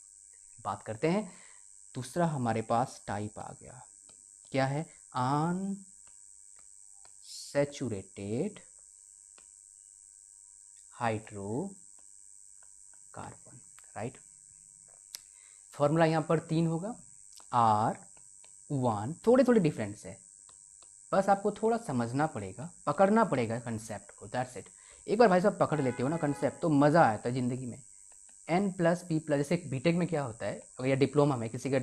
बात करते हैं, दूसरा हमारे पास टाइप आ गया, क्या है, अनसैचुरेटेड हाइड्रोकार्बन, राइट। फॉर्मूला यहाँ पर 3 होगा, R1, थोड़े थोड़े डिफरेंस है, बस आपको थोड़ा समझना पड़ेगा, पकड़ना पड़ेगा कंसेप्ट को, दैट्स इट। एक बार भाई साहब पकड़ लेते हो ना कंसेप्ट तो मज़ा आता है ज़िंदगी में। N+P+, जैसे बीटेक में क्या होता है या डिप्लोमा में किसी का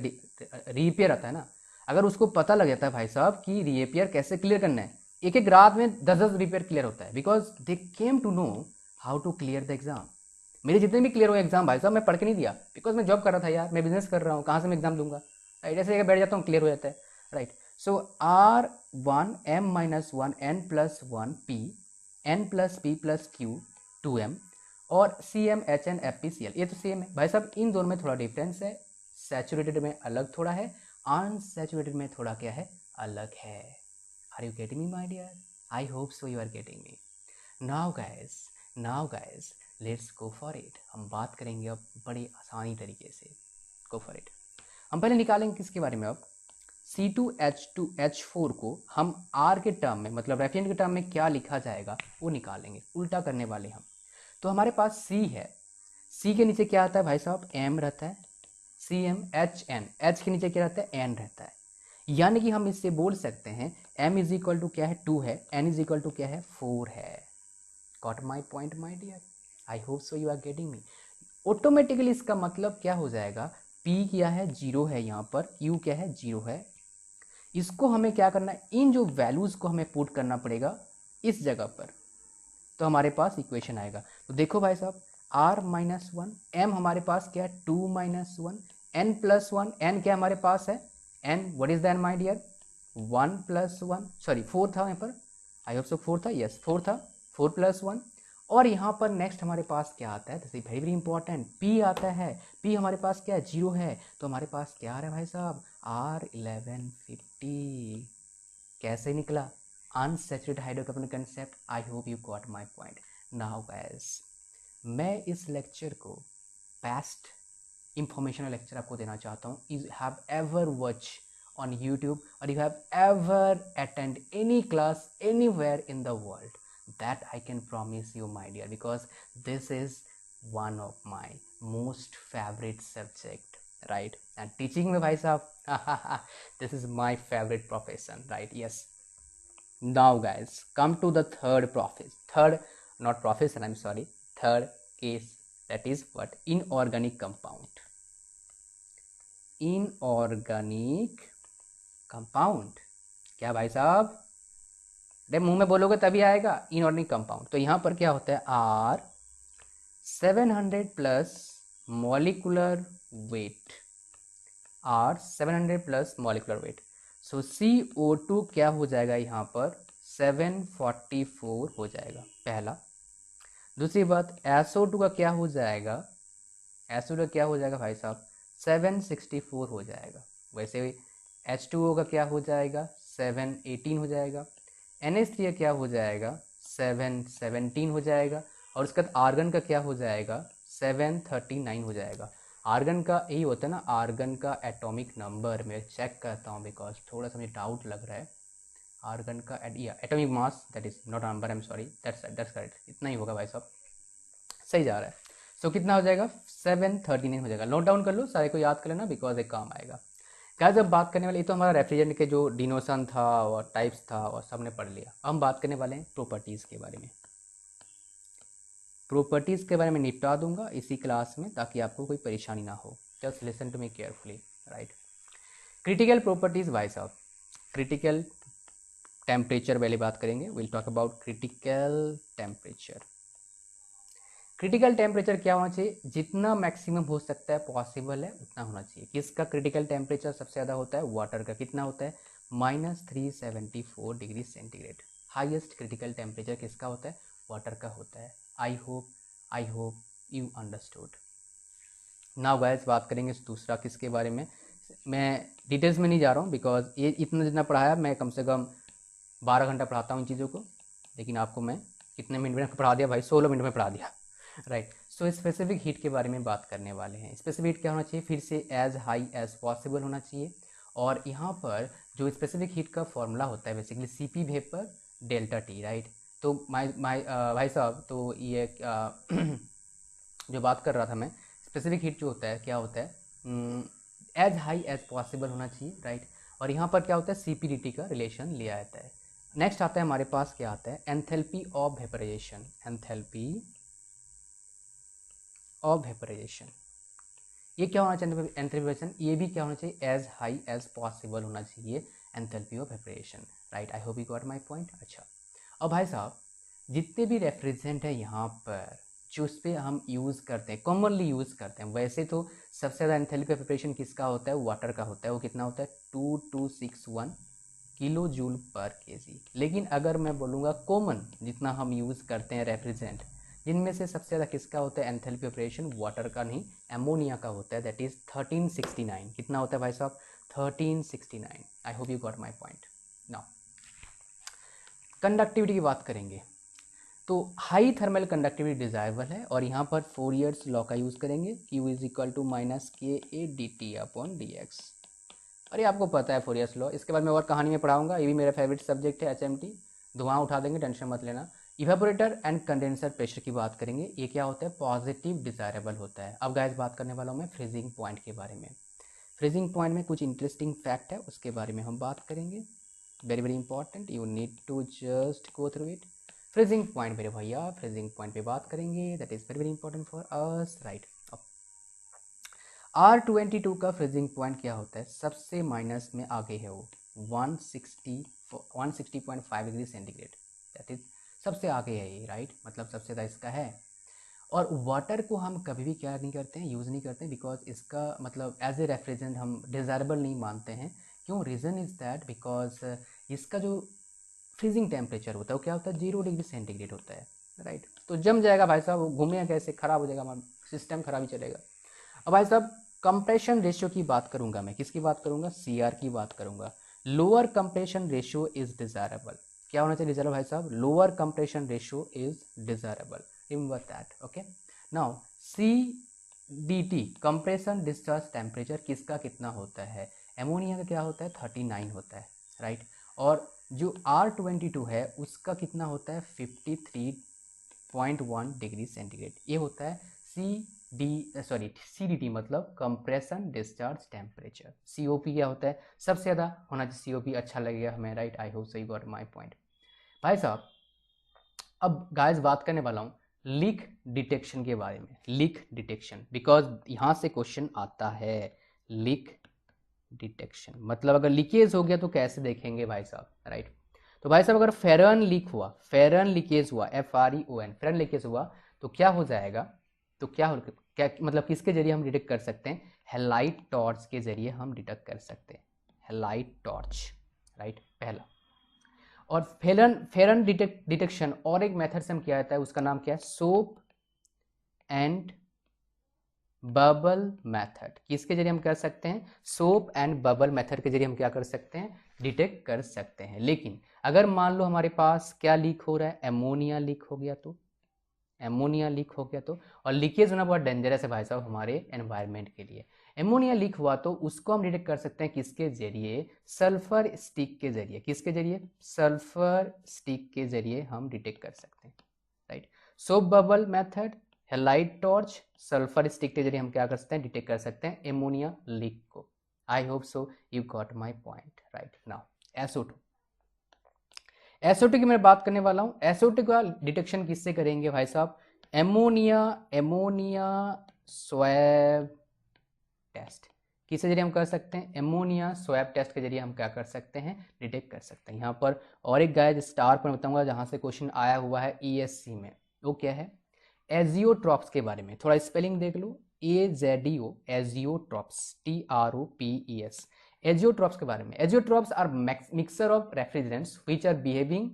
रीपेयर आता है ना, अगर उसको पता लग जाता है भाई साहब कि रीपेयर कैसे क्लियर करना है, एक एक रात में 10-10 रिपेयर क्लियर होता है, because they came to know how to clear the exam. मेरे जितने भी क्लियर हुए एग्जाम भाई साहब मैं पढ़ के नहीं दिया, बिकॉज मैं जॉब कर रहा था यार, मैं बिजनेस कर रहा हूँ, कहाँ से मैं एग्जाम दूंगा, राइट। ऐसे बैठ जाता हूँ, क्लियर हो जाता है, राइट। सो R1 M-1 N+1 P N+P+Q 2M और CmHnFpCl, ये तो सेम है भाई साहब। इन दोनों में थोड़ा डिफरेंस है, सैचुरेटेड में अलग थोड़ा है, अनसैचुरेटेड में थोड़ा क्या है, अलग है। Are you getting me my dear? I hope so you are getting me. Now guys let's go for it. हम बात करेंगे अब बड़ी आसानी तरीके से, गो फॉर इट। हम पहले निकालेंगे किसके बारे में, अब C2H2H4 को हम R के टर्म में, मतलब रेफ्रिजरेंट के टर्म में क्या लिखा जाएगा वो निकालेंगे, उल्टा करने वाले हम। तो हमारे पास C है, C के नीचे क्या आता है भाई साहब, M रहता है, CmHn, H के नीचे क्या रहता है, N रहता है। यानी कि हम इससे बोल सकते हैं M इज इक्वल टू क्या है, 2 है, N इज इक्वल टू क्या है, 4 है। Got my point my dear? I hope so you are getting me. Automatically इसका मतलब क्या हो जाएगा, P क्या है, 0 है यहाँ पर, Q क्या है, 0 है। इसको हमें क्या करना है, इन जो वैल्यूज़ को हमें पुट करना पड़ेगा इस जगह पर, तो हमारे पास इक्वेशन आएगा। तो देखो भाई साहब, R-1, M हमारे पास क्या है, 2-1, N+1, N क्या हमारे पास है, N, what is the N my dear, 1+1, sorry 4 था यहाँ पर, आई होप सो 4 था, यस 4 था, 4+1। और यहाँ पर नेक्स्ट हमारे पास क्या आता है, this is very very important, P आता है। P हमारे पास क्या है, 0 है, तो हमारे पास क्या आ रहा है भाई साहब, R1150। कैसे निकला, unsaturated hydrocarbon concept. I hope you got my point. Now guys, मैं इस लेक्चर को बेस्ट इंफॉर्मेशनल लेक्चर आपको देना चाहता हूँ। You have ever watch on YouTube और you have ever attend any class anywhere in the world, that I can promise you my dear, because this is one of my most favorite subject, right? And teaching में भाई साहब this is my favorite profession, right? Yes. Now guys, come to the third not profession, I'm sorry, third case, that is what, inorganic compound. Inorganic compound, क्या भाई साहब, अरे मुंह में बोलोगे तभी आएगा, इनऑर्गेनिक कंपाउंड। तो यहाँ पर क्या होता है, R700+ molecular weight, R700+ molecular weight. So CO2 क्या हो जाएगा यहाँ पर, 744 हो जाएगा, पहला। दूसरी बात, SO2 का क्या हो जाएगा, SO2 का क्या हो जाएगा भाई साहब, 764 हो जाएगा। वैसे H2O का क्या हो जाएगा, 718 हो जाएगा। NH3 क्या हो जाएगा, 717 हो जाएगा। और उसके बाद आर्गन का क्या हो जाएगा, 739 हो जाएगा। आर्गन का यही होता है ना, आर्गन का एटॉमिक नंबर, मैं चेक करता हूँ बिकॉज थोड़ा सा मुझे डाउट लग रहा है। आर्गन का atomic mass, that is not number, I am sorry, that's correct, इतना ही होगा भाई साहब, सही जा रहा है। सो कितना हो जाएगा, 739 हो जाएगा। नोट डाउन कर लो, सारे को याद कर लेना बिकॉज एक काम आएगा। क्या जब बात करने वाले, ये तो हमारा रेफ्रिजरेंट के जो डिनोशन था और टाइप्स था और सब ने पढ़ लिया। अब हम बात करने वाले हैं प्रॉपर्टीज़ के बारे में। प्रॉपर्टीज़ के बारे में निपटा दूंगा इसी क्लास में ताकि आपको कोई परेशानी ना हो। Just listen to me carefully, right. Critical properties भाई साहब, क्रिटिकल टेम्परेचर पहले बात करेंगे, will talk about critical temperature. Critical temperature क्या होना चाहिए, जितना मैक्सिमम हो सकता है पॉसिबल है उतना होना चाहिए। किसका क्रिटिकल टेम्परेचर सबसे ज़्यादा होता है, वाटर का। कितना होता है, -374 degree centigrade. Highest critical temperature किसका होता है, वाटर का होता है। I hope you understood. Now guys बात करेंगे दूसरा किसके बारे में। मैं डिटेल्स में नहीं जा रहा हूँ बिकॉज ये इतना जितना पढ़ाया मैं कम से कम 12 घंटा पढ़ाता हूँ इन चीज़ों को, लेकिन आपको मैं कितने मिनट में पढ़ा दिया भाई, 16 मिनट में पढ़ा दिया राइट। सो स्पेसिफिक हीट के बारे में बात करने वाले हैं। स्पेसिफिक हीट क्या होना चाहिए, फिर से एज हाई एज पॉसिबल होना चाहिए। और यहाँ पर जो स्पेसिफिक हीट का फॉर्मूला होता है basically CP vapour delta T right. तो भाई साहब तो ये जो बात कर रहा था मैं, स्पेसिफिक हीट जो होता है क्या होता है, एज हाई एज पॉसिबल होना चाहिए राइट। और यहाँ पर क्या होता है, CP/dT का रिलेशन लिया जाता है। नेक्स्ट आता है हमारे पास क्या आता है, enthalpy of vaporisation. Enthalpy of vaporisation ये क्या होना चाहिए, एंथैल्पी, ये भी क्या होना चाहिए, एज हाई एज पॉसिबल होना चाहिए enthalpy of vaporisation right. I hope you got my point. अच्छा अब भाई साहब जितने भी रेफ्रिजरेंट है यहाँ पर जो उस पर हम यूज़ करते हैं, कॉमनली यूज़ करते हैं, वैसे तो सबसे ज़्यादा एंथैल्पी ऑफ वेपराइजेशन किसका होता है, वाटर का होता है। वो कितना होता है, 2261 किलो जूल पर केजी। लेकिन अगर मैं बोलूँगा कॉमन जितना हम यूज़ करते हैं रेफ्रिजरेंट, जिनमें से सबसे ज़्यादा किसका होता है एंथैल्पी ऑपरेशन, वाटर का नहीं एमोनिया का होता है, दैट इज़ 1369। कितना होता है भाई साहब, 1369। आई hope you got my point. Now conductivity की बात करेंगे तो हाई थर्मल कंडक्टिविटी डिजायरेबल है और यहाँ पर फोरियर्स लॉ का यूज़ करेंगे, Q is equal to -KA/dT/dx। अरे आपको पता है फोरियर्स लॉ, इसके बाद मैं और कहानी में पढ़ाऊंगा, ये भी मेरा फेवरेट सब्जेक्ट है HMT। धुआं उठा देंगे, टेंशन मत लेना। इवेपोरेटर एंड कंडेंसर प्रेशर की बात करेंगे, ये क्या होता है, पॉजिटिव डिजायरेबल होता है। अब गाइस बात करने वाला हूँ मैं फ्रीजिंग पॉइंट के बारे में। फ्रीजिंग पॉइंट में कुछ इंटरेस्टिंग फैक्ट है, उसके बारे में हम बात करेंगे। Very very important, you need to just go through it. Freezing point मेरे भैया, फ्रीजिंग पॉइंट पे बात करेंगे, that is very very important for us right. R22 का फ्रीजिंग पॉइंट क्या होता है, सबसे माइनस में आगे है वो 160.5 डिग्री सेंटीग्रेड, दैट इज सबसे आगे है ये राइट, मतलब सबसे ज़्यादा इसका है। और वाटर को हम कभी भी क्या नहीं करते हैं, यूज़ नहीं करते हैं, बिकॉज इसका मतलब एज ए रेफ्रिजरेंट हम डिज़ायरेबल नहीं मानते हैं। क्यों, रीज़न इज़ दैट बिकॉज इसका जो फ्रीजिंग टेम्परेचर होता है वो क्या होता है, 0 डिग्री सेंटीग्रेड होता है राइट। तो जम जाएगा भाई साहब, वो घूमेगा कैसे, ख़राब हो जाएगा, हमारा सिस्टम खराब ही चलेगा। अब भाई साहब कंप्रेशन रेशियो की बात करूंगा मैं, किसकी बात करूंगा, CR की बात करूंगा। Lower compression ratio is desirable, क्या होना चाहिए डिजायरेबल भाई साहब, lower compression ratio is desirable, remember that okay. Now CDT compression discharge temperature किसका कितना होता है, एमोनिया का क्या होता है 39 होता है राइट। और जो R22 है उसका कितना होता है 53.1 डिग्री सेंटीग्रेड, ये होता है CDT मतलब कंप्रेशन डिस्चार्ज टेम्परेचर। COP क्या होता है, सबसे ज़्यादा होना चाहिए COP, अच्छा लगेगा हमें right. I hope so you got my point भाई साहब। अब गाइस बात करने वाला हूँ लीक डिटेक्शन के बारे में। लीक डिटेक्शन बिकॉज यहाँ से क्वेश्चन आता है, लीक डिटेक्शन मतलब अगर लीकेज हो गया तो कैसे देखेंगे भाई साहब राइट। तो भाई साहब अगर फेरन लीक हुआ, फेरन लीकेज हुआ, FREON फेरन लीकेज हुआ तो क्या हो जाएगा, तो क्या मतलब किसके जरिए हम डिटेक्ट कर सकते हैं, हेलाइट टॉर्च के जरिए हम डिटेक्ट कर सकते हैं, हेलाइट टॉर्च राइट पहला। और फेरन डिटेक्शन और एक मेथड से हम किया जाता है, उसका नाम क्या है, सोप एंड बबल मेथड। किसके जरिए हम कर सकते हैं, सोप एंड बबल मेथड के जरिए हम क्या कर सकते हैं, डिटेक्ट कर सकते हैं। लेकिन अगर मान लो हमारे पास क्या लीक हो रहा है, एमोनिया लीक हो गया तो, एमोनिया लीक हो गया तो, और लीकेज होना बहुत डेंजरस है भाई साहब हमारे एनवायरनमेंट के लिए। एमोनिया लीक हुआ तो उसको हम डिटेक्ट कर सकते हैं किसके जरिए, सल्फर स्टिक के जरिए। किसके जरिए, सल्फर स्टिक के जरिए हम डिटेक्ट कर सकते हैं right. Soap bubble method, halide torch, sulphur stick के जरिए हम क्या कर सकते हैं, डिटेक्ट कर सकते हैं एमोनिया लीक को। आई hope so you got my point right. Now SO2, SO2 की मैं बात करने वाला हूँ। SO2 का डिटेक्शन किससे करेंगे भाई साहब, एमोनिया स्वैब टेस्ट। किसके जरिए हम कर सकते हैं, एमोनिया स्वैब टेस्ट के जरिए हम क्या कर सकते हैं, डिटेक्ट कर सकते हैं। यहाँ पर और एक गाइस स्टार पर बताऊंगा जहाँ से क्वेश्चन आया हुआ है ESC में, वो क्या है, एजियोट्रॉप्स के बारे में। थोड़ा स्पेलिंग देख लो, AZO एजियोट्रॉप्स, TROPES, एजियोट्रॉप्स के बारे में। Azeotropes are mixture of refrigerants which are behaving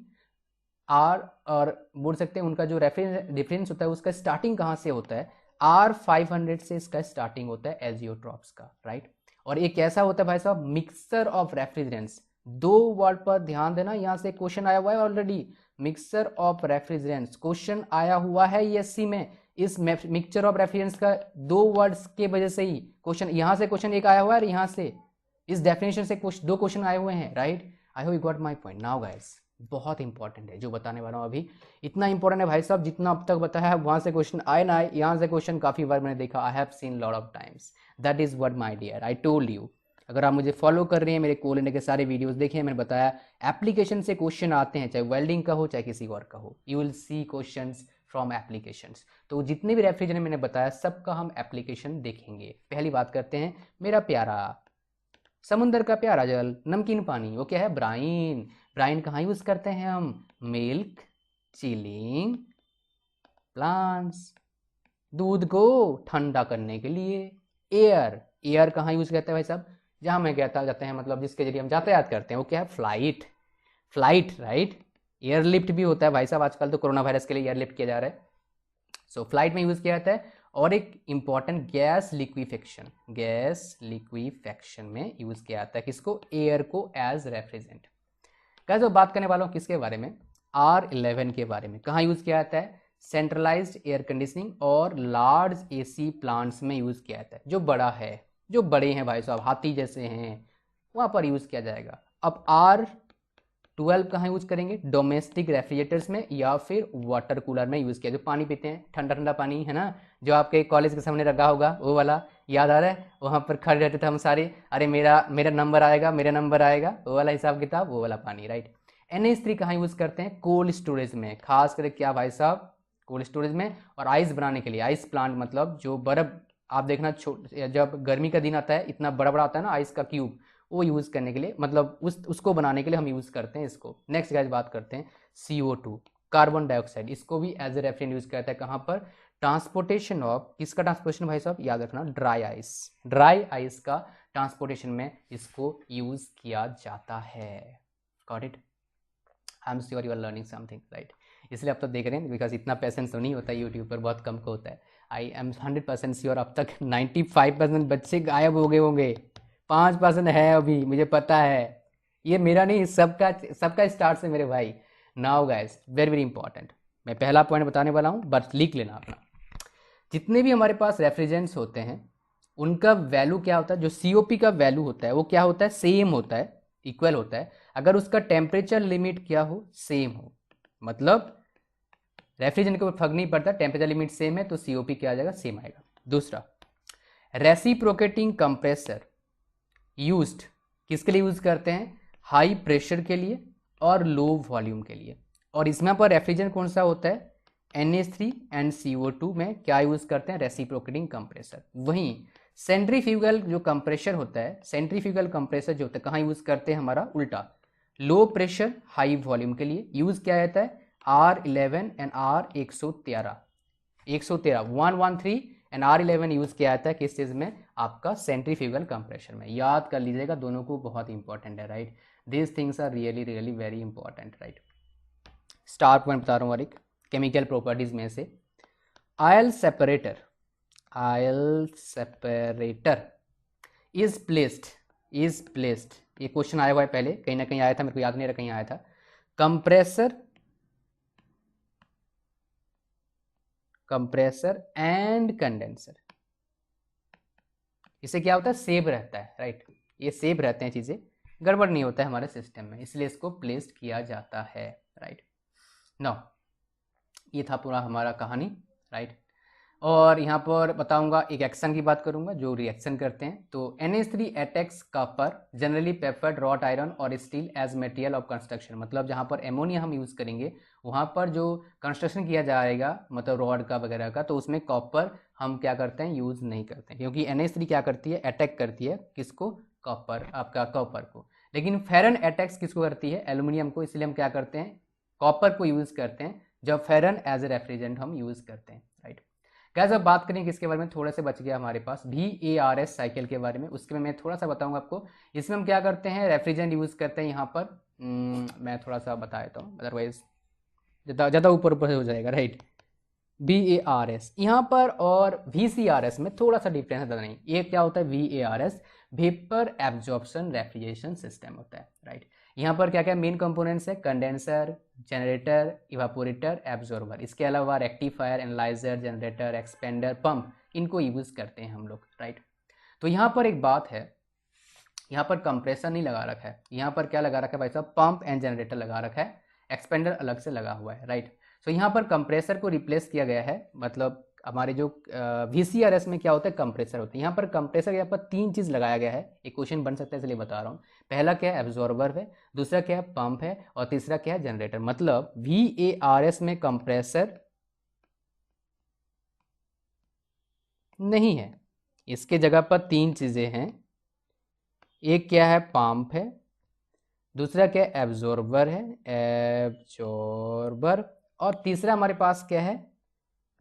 are, और बोल सकते हैं उनका जो रेफरेंस होता है उसका स्टार्टिंग कहाँ से होता है, R500 से इसका स्टार्टिंग होता है एजियोट्रॉप्स का, राइट। और ये कैसा होता है भाई साहब, मिक्सचर ऑफ रेफ्रिजरेंट्स। दो वर्ड पर ध्यान देना, यहाँ से क्वेश्चन आया हुआ है already, mixture of refrigerants question आया हुआ है ईएससी में। इस मिक्सचर ऑफ रेफ्रिजरेंट्स का दो वर्ड्स के वजह से ही क्वेश्चन, यहाँ से क्वेश्चन एक आया हुआ है और यहाँ से इस डेफिनेशन से दो क्वेश्चन आए हुए हैं, right. I hope you got my point now guys. बहुत इंपॉर्टेंट है जो बताने वाला हूँ अभी, इतना इंपॉर्टेंट है भाई साहब, जितना अब तक बताया है वहां से क्वेश्चन आए ना आए, यहाँ से क्वेश्चन काफी बार मैंने देखा, I have seen lot of times, that is what my dear I told you. अगर आप मुझे फॉलो कर रहे हैं, मेरे कोल इंडिया के सारे वीडियोस देखिए, मैंने बताया एप्लीकेशन से क्वेश्चन आते हैं, चाहे वेल्डिंग का हो चाहे किसी और का हो, you will see questions from applications. तो जितने भी रेफ्रिजरेंट मैंने बताया सबका हम एप्लीकेशन देखेंगे। पहली बात करते हैं, मेरा प्यारा समुंदर का प्यारा जल, नमकीन पानी, वो क्या है, ब्राइन। ब्राइन कहाँ यूज करते हैं हम, मिल्क, चिलिंग प्लांट्स, दूध को ठंडा करने के लिए। एयर, एयर कहाँ यूज करते हैं भाई साहब, जहाँ में कहता जाते हैं, मतलब जिसके जरिए हम यातायात करते हैं, वो क्या है, फ्लाइट। Flight, right. एयरलिफ्ट भी होता है भाई साहब, आजकल तो कोरोना वायरस के लिए एयरलिफ्ट किया जा रहा है, सो फ्लाइट में यूज किया जाता है। और एक important gas liquefaction, gas liquefaction में यूज किया जाता है किसको, एयर को एज रेफ्रिजरेंट। गाइस अब बात करने वाला हूँ किसके बारे में, R11 के बारे में। कहाँ यूज किया जाता है, सेंट्रलाइज्ड एयर कंडीशनिंग और लार्ज एसी प्लांट्स में यूज किया जाता है। जो बड़ा है, जो बड़े हैं भाई साहब, हाथी जैसे हैं, वहां पर यूज किया जाएगा। अब R12 कहाँ यूज करेंगे, डोमेस्टिक रेफ्रिजरेटर्स में या फिर वाटर कूलर में यूज किया, जो पानी पीते हैं, ठंडा ठंडा पानी है ना, जो आपके कॉलेज के सामने रखा होगा वो वाला, याद आ रहा है, वहां पर खड़े रहते थे हम सारे, अरे मेरा मेरा नंबर आएगा, मेरा नंबर आएगा, वो वाला हिसाब किताब, वो वाला पानी, राइट। NH3 कहाँ यूज करते हैं, कोल्ड स्टोरेज में, खास करके क्या भाई साहब, कोल्ड स्टोरेज में। और आइस बनाने के लिए, आइस प्लांट मतलब जो बर्फ, आप देखना जब गर्मी का दिन आता है, इतना बड़ा बड़ा आता है ना आइस का क्यूब, वो यूज करने के लिए, मतलब उसको बनाने के लिए हम यूज करते हैं इसको। नेक्स्ट गाइस बात करते हैं CO2, कार्बन डाइऑक्साइड, इसको भी एज ए रेफ्रिजरेंट यूज करता है। कहाँ पर, ट्रांसपोर्टेशन ऑफ, किसका ट्रांसपोर्टेशन भाई साहब, याद रखना, ड्राई आइस, ड्राई आइस का ट्रांसपोर्टेशन में इसको यूज किया जाता है। Got it, I am sure you are learning something, right. इसलिए अब तो देख रहे हैं, बिकॉज इतना पेशेंस तो नहीं होता यूट्यूब पर, बहुत कम को होता है। आई एम 100% श्योर अब तक 95% बच्चे गायब हो गए होंगे, 5% है अभी, मुझे पता है, ये मेरा नहीं, सबका स्टार्ट से मेरे भाई। Now guys very very important, मैं पहला पॉइंट बताने वाला हूँ, बस लिख लेना अपना। जितने भी हमारे पास रेफ्रिजरेंट्स होते हैं उनका वैल्यू क्या होता है, जो COP का वैल्यू होता है वो क्या होता है, सेम होता है, इक्वल होता है, अगर उसका टेम्परेचर लिमिट क्या हो, सेम हो। मतलब रेफ्रिजरेंट के ऊपर फर्क नहीं पड़ता, टेम्परेचर लिमिट सेम है तो COP क्या आ जाएगा, सेम आएगा। दूसरा, रेसिप्रोकेटिंग कंप्रेसर यूज्ड किसके लिए यूज करते हैं, हाई प्रेशर के लिए और लो वॉल्यूम के लिए। और इसमें पर रेफ्रिजरेंट कौन सा होता है, NH3 एंड CO2 में क्या यूज करते हैं, रेसिप्रोकेटिंग कंप्रेसर। वहीं सेंट्रीफ्यूगल जो कंप्रेशर होता है, सेंट्रीफ्यूगल कंप्रेसर जो होता है, कहाँ यूज करते हैं, हमारा उल्टा, लो प्रेशर हाई वॉल्यूम के लिए यूज किया जाता है। R11 and R113 113 and R11 use किया जाता है किस चीज में, आपका सेंट्रीफ्यूगल कंप्रेशर में। याद कर लीजिएगा, दोनों को बहुत इंपॉर्टेंट है, right. This things are really really very important, right. Star point बता रहा हूँ, और एक केमिकल प्रॉपर्टीज में से, आयल सेपरेटर इज प्लेस्ड, ये क्वेश्चन आया हुआ है पहले, कहीं ना कहीं आया था, मेरे को याद नहीं रहा कहीं आया था। कंप्रेसर एंड कंडेंसर, इससे क्या होता है, सेव रहता है, राइट। ये सेव रहते हैं, चीजें गड़बड़ नहीं होता है हमारे सिस्टम में, इसलिए इसको प्लेस्ड किया जाता है, राइट। नाउ ये था पूरा हमारा कहानी, राइट। और यहाँ पर बताऊंगा, एक एक्शन की बात करूंगा जो रिएक्शन करते हैं। तो NH3 attacks copper generally preferred wrought iron और steel as material of construction, मतलब जहाँ पर एमोनिया हम यूज़ करेंगे वहाँ पर जो कंस्ट्रक्शन किया जाएगा, मतलब रॉड का वगैरह का, तो उसमें कॉपर हम क्या करते हैं, यूज़ नहीं करते हैं, क्योंकि NH3 क्या करती है, अटैक करती है किसको, कॉपर, आपका कॉपर को। लेकिन फेरन अटैक्स किसको करती है, एल्यूमिनियम को, इसलिए हम क्या करते हैं, कॉपर को यूज़ करते हैं जब फेरन एज ए रेफ्रिजरेंट हम यूज़ करते हैं, राइट। गाइस अब बात करें किसके बारे में, थोड़ा सा बच गया हमारे पास, VARS साइकिल के बारे में, उसके में मैं थोड़ा सा बताऊंगा आपको। इसमें हम क्या करते हैं, रेफ्रिजरेंट यूज़ करते हैं यहाँ पर, मैं थोड़ा सा बता देता हूँ, अदरवाइज ज़्यादा ऊपर ऊपर हो जाएगा, राइट। VARS यहाँ पर और VCRS में थोड़ा सा डिफरेंस है, नहीं ये क्या होता है, VARS vapour absorption refrigeration system होता है, राइट। यहाँ पर क्या क्या मेन कंपोनेंट्स है, कंडेंसर, जनरेटर, इवापोरेटर, एब्जॉर्बर, इसके अलावा rectifier, analyser, generator, expander, pump, इनको यूज करते हैं हम लोग, राइट। तो यहाँ पर एक बात है, यहाँ पर कंप्रेसर नहीं लगा रखा है, यहाँ पर क्या लगा रखा है भाई साहब, पंप एंड जनरेटर लगा रखा है, एक्सपेंडर अलग से लगा हुआ है, राइट। सो यहाँ पर कंप्रेसर को रिप्लेस किया गया है, मतलब हमारे जो VCRS में क्या होता है, कंप्रेसर होता है, यहाँ पर कंप्रेसर यहाँ पर तीन चीज़ लगाया गया है, एक क्वेश्चन बन सकता है इसलिए बता रहा हूँ। पहला क्या है, एब्जॉर्बर है, दूसरा क्या है, पंप है, और तीसरा क्या है, जनरेटर। मतलब VARS में कंप्रेसर नहीं है, इसके जगह पर तीन चीज़ें हैं, एक क्या है, पंप है, दूसरा क्या है, एब्जॉर्बर है, एब्जॉर्बर, और तीसरा हमारे पास क्या है,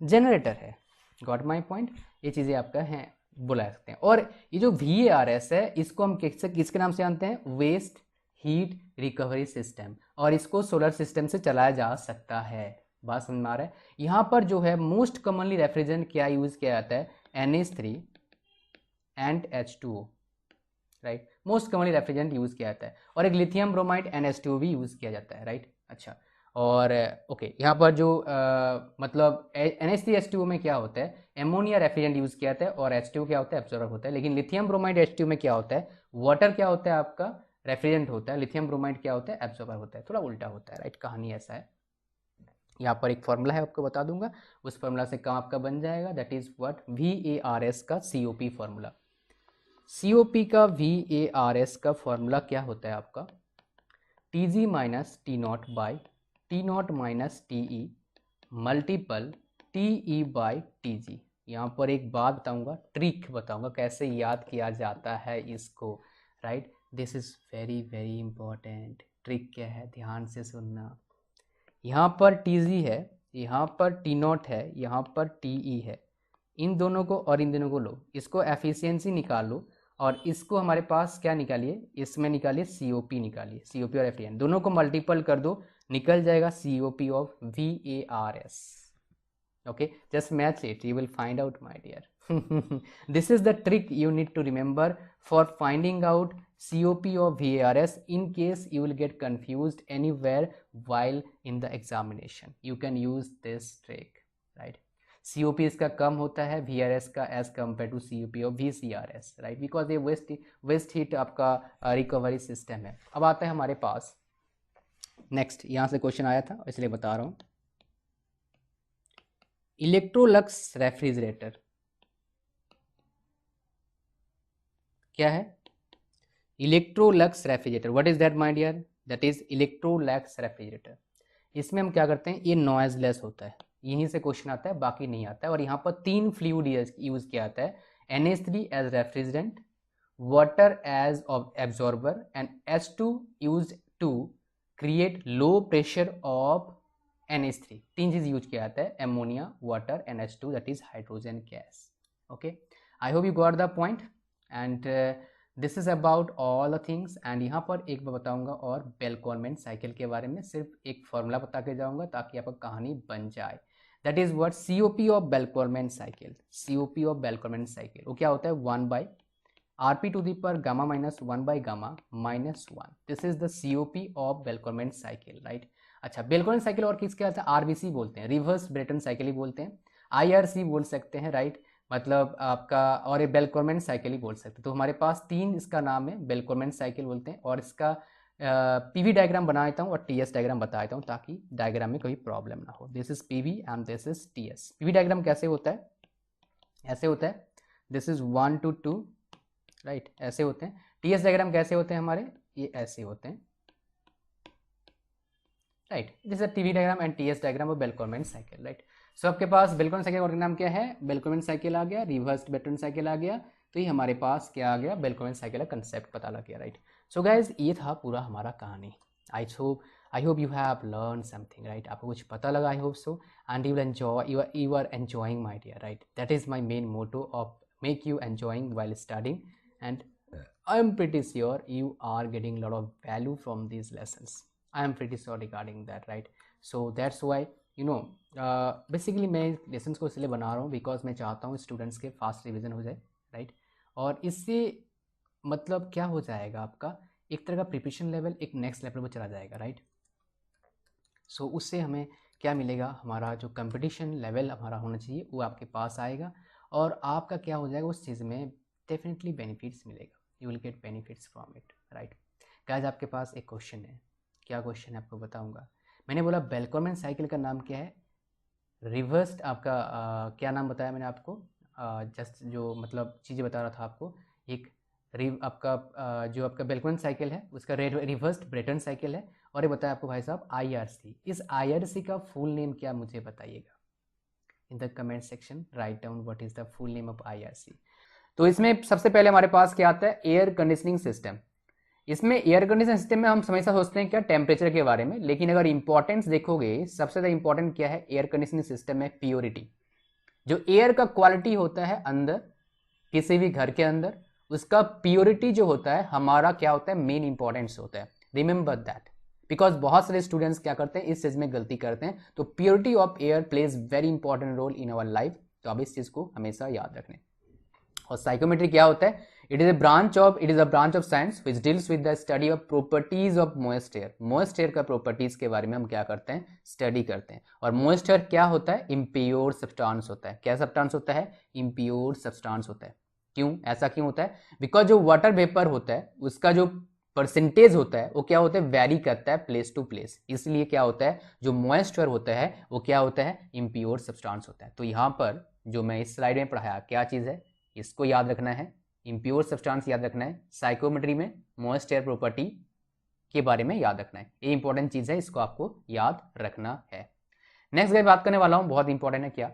जनरेटर है। गॉट माई पॉइंट, ये चीज़ें आपका है बुला सकते हैं। और ये जो VARS है इसको हम किसके नाम से जानते हैं, वेस्ट हीट रिकवरी सिस्टम, और इसको सोलर सिस्टम से चलाया जा सकता है। बात समझ में आ रहा है। यहाँ पर जो है मोस्ट कॉमनली रेफ्रिजरेंट क्या यूज़ किया जाता है, NH3 and H2O, right. Most commonly refrigerant use किया जाता है, और एक लिथियम ब्रोमाइड NH2O भी यूज़ किया जाता है, राइट। अच्छा, और ओके, यहाँ पर जो मतलब NH3H2O में क्या होता है, एमोनिया रेफ्रिजरेंट यूज़ किया जाता है, और H2O क्या होता है, एब्जॉर्बर होता है। लेकिन लिथियम ब्रोमाइड H2O में क्या होता है, वाटर क्या होता है आपका, रेफ्रिजरेंट होता है, लिथियम ब्रोमाइड क्या होता है, एब्जॉर्बर होता है। थोड़ा उल्टा होता है, राइट, कहानी ऐसा है। यहाँ पर एक फॉर्मूला है आपको बता दूंगा, उस फॉर्मूला से काम आपका बन जाएगा, दैट इज व्हाट, VARS का COP फॉर्मूला। COP का VARS का फॉर्मूला क्या होता है आपका, TG minus T0 by T0 minus TE multiple TE by TG। यहाँ पर एक बात बताऊंगा, ट्रिक बताऊंगा कैसे याद किया जाता है इसको, right. This is very very important. Trick क्या है, ध्यान से सुनना। यहाँ पर TG है, यहाँ पर T0 है, यहाँ पर TE है, इन दोनों को और इन दोनों को लो, इसको एफिशिएंसी निकालो, और इसको हमारे पास क्या निकालिए, इसमें निकालिए COP, निकालिए COP और एफिशिएंसी दोनों को मल्टीपल कर दो, निकल जाएगा COP of VARS। okay, just match it, you will find out, my dear. This is the trick you need to remember for finding out COP of VARS in case you will get confused anywhere while in the examination. You can use this trick, right? COP इसका कम होता है VRS का as compared to COP of VCRS, right? Because ये waste heat आपका recovery system है। अब आता है हमारे पास नेक्स्ट, यहाँ से क्वेश्चन आया था इसलिए बता रहा हूँ, इलेक्ट्रोलक्स रेफ्रिजरेटर क्या है, Electrolux refrigerator, what is that my dear, that is Electrolux refrigerator. इसमें हम क्या करते हैं, ये नॉइजलेस होता है, यहीं से क्वेश्चन आता है, बाकी नहीं आता है। और यहाँ पर तीन फ्लूइड यूज किया जाता है, NH3 as refrigerant, water as absorber, and H2 used to create low pressure of NH3। तीन चीज यूज किया जाता है, ammonia, water, NH2 that is hydrogen gas. Okay, I hope you got the point, and this is about all the things. And यहाँ पर एक बार बताऊंगा और बेलकॉनमेंट साइकिल के बारे में, सिर्फ एक फॉर्मूला बता के जाऊंगा ताकि आपका कहानी बन जाए। That is what, COP of Bell Coleman cycle. COP of Bell Coleman cycle वो क्या होता है, 1 by RP to the power gamma minus 1 by gamma minus 1। This is the COP of Bell Coleman cycle, right. अच्छा, बेलकॉनमेंट साइकिल और किसके आता है, RBC बोलते हैं, रिवर्स ब्रेटन साइकिल ही बोलते हैं, IRC बोल सकते हैं, राइट। मतलब आपका, और ये बेलकॉनमेंट साइकिल ही बोल सकते हैं। तो हमारे पास तीन इसका नाम है, बेलकॉनमेंट साइकिल बोलते हैं। और इसका PV डायग्राम बना देता हूँ और TS डायग्राम बता देता हूँ ताकि डायग्राम में कोई प्रॉब्लम ना हो। This is PV and this is TS। PV diagram कैसे होता है, ऐसे होता है, दिस इज 1 to 2, राइट, ऐसे होते हैं। TS डायग्राम कैसे होते हैं हमारे, ये ऐसे होते हैं, right. This is PV diagram and TS diagram of Bell Coleman cycle, right. So आपके पास बेलकॉनमेंट साइकिल का नाम क्या है, बेलकॉनमेंट साइकिल आ गया, रिवर्स्ड ब्रेटन साइकिल आ गया, तो ये हमारे पास क्या आ गया, बेलकॉनमेंट साइकिल का कंसेप्ट पता लग गया, राइट। सो गाइज, ये था पूरा हमारा कहानी। I hope you have learn something, right. आपको कुछ पता लगा, I hope so, and you will enjoy, you are enjoying my dear, right. That is my main motto of make you enjoying while studying, and I am pretty sure you are getting a lot of value from these lessons. I am pretty sure regarding that, right? So that's why you know basically मैं lessons को इसलिए बना रहा हूँ because मैं चाहता हूँ students के फास्ट रिवीजन हो जाए, राइट। और इससे मतलब क्या हो जाएगा, आपका एक तरह का प्रिपरेशन लेवल एक नेक्स्ट लेवल पर चला जाएगा, राइट। सो उससे हमें क्या मिलेगा, हमारा जो कंपटीशन लेवल हमारा होना चाहिए वो आपके पास आएगा, और आपका क्या हो जाएगा उस चीज़ में डेफिनेटली बेनिफिट्स मिलेगा, you will get benefits from it, right. Guys आपके पास एक क्वेश्चन है, क्या क्वेश्चन है आपको बताऊंगा। मैंने बोला बेलकॉमेन साइकिल का नाम क्या है, रिवर्स्ड आपका क्या नाम बताया मैंने आपको, जस्ट जो मतलब चीज़ें बता रहा था आपको। एक आपका जो आपका बेलकॉमेन साइकिल है उसका रिवर्स्ड ब्रेटन साइकिल है, और ये बताया आपको भाई साहब IRC। इस IRC का फुल नेम क्या मुझे बताइएगा, इन the comment section write down what is the full name of IRC। तो इसमें सबसे पहले हमारे पास क्या आता है, एयर कंडीशनिंग सिस्टम। इसमें एयर कंडीशनिंग सिस्टम में हम हमेशा सोचते हैं क्या, टेम्परेचर के बारे में, लेकिन अगर इंपॉर्टेंस देखोगे सबसे ज़्यादा इंपॉर्टेंट क्या है एयर कंडीशनिंग सिस्टम में, प्योरिटी। जो एयर का क्वालिटी होता है अंदर किसी भी घर के अंदर, उसका प्योरिटी जो होता है हमारा क्या होता है, मेन इंपॉर्टेंस होता है। रिमेंबर दैट, बिकॉज बहुत सारे स्टूडेंट्स क्या करते हैं इस चीज में गलती करते हैं। तो purity of air plays very important role in our life, तो आप इस चीज को हमेशा याद रखें। और साइकोमेट्री क्या होता है, it is a branch of science which deals with the study of properties of moist air. Moist air का प्रॉपर्टीज के बारे में हम क्या करते हैं, स्टडी करते हैं। और मॉइस्ट एयर क्या होता है, इम्प्योर सब्सटेंस होता है। क्या सब्सटेंस होता है, इम्प्योर सब्सटेंस होता है। क्यों, ऐसा क्यों होता है, बिकॉज जो वाटर वेपर होता है उसका जो परसेंटेज होता है वो क्या होता है, वेरी करता है प्लेस टू प्लेस, इसलिए क्या होता है जो मॉइस्चर होता है वो क्या होता है, इम्प्योर सब्सटेंस होता है। तो यहाँ पर जो मैं इस स्लाइड में पढ़ाया क्या चीज़ है, इसको याद रखना है, इम्प्योर सब्सटेंस याद रखना है, साइकोमेट्री में मॉइस्ट एयर प्रॉपर्टी के बारे में याद रखना है, ये इंपॉर्टेंट चीज़ है, इसको आपको याद रखना है। नेक्स्ट मैं बात करने वाला हूँ, बहुत इंपॉर्टेंट है क्या,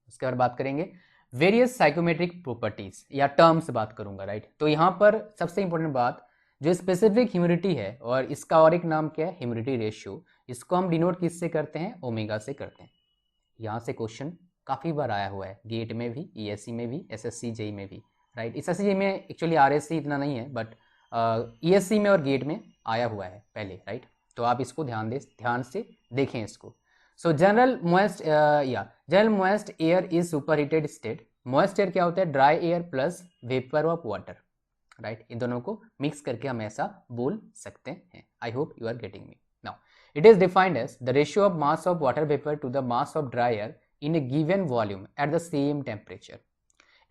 उसके बाद बात करेंगे वेरियस साइकोमेट्रिक प्रॉपर्टीज या टर्म्स बात करूंगा, राइट। तो यहाँ पर सबसे इंपॉर्टेंट बात जो स्पेसिफिक ह्यूमिडिटी है, और इसका और एक नाम क्या है, ह्यूमिडिटी रेशियो। इसको हम डिनोट किससे करते हैं, ओमेगा से करते हैं। यहाँ से क्वेश्चन काफ़ी बार आया हुआ है, गेट में भी, ESC में भी, SSC JEE में भी, राइट। SSC JEE में एक्चुअली RSC इतना नहीं है, बट ESC में और गेट में आया हुआ है पहले, राइट। तो आप इसको ध्यान से देखें इसको। So general moist air is superheated state. Moist air क्या होता है, dry air plus vapour of water, right. इन दोनों को मिक्स करके हम ऐसा बोल सकते हैं। I hope you are getting me now. It is defined as the ratio of mass of water vapour to the mass of dry air in a given volume at the same temperature.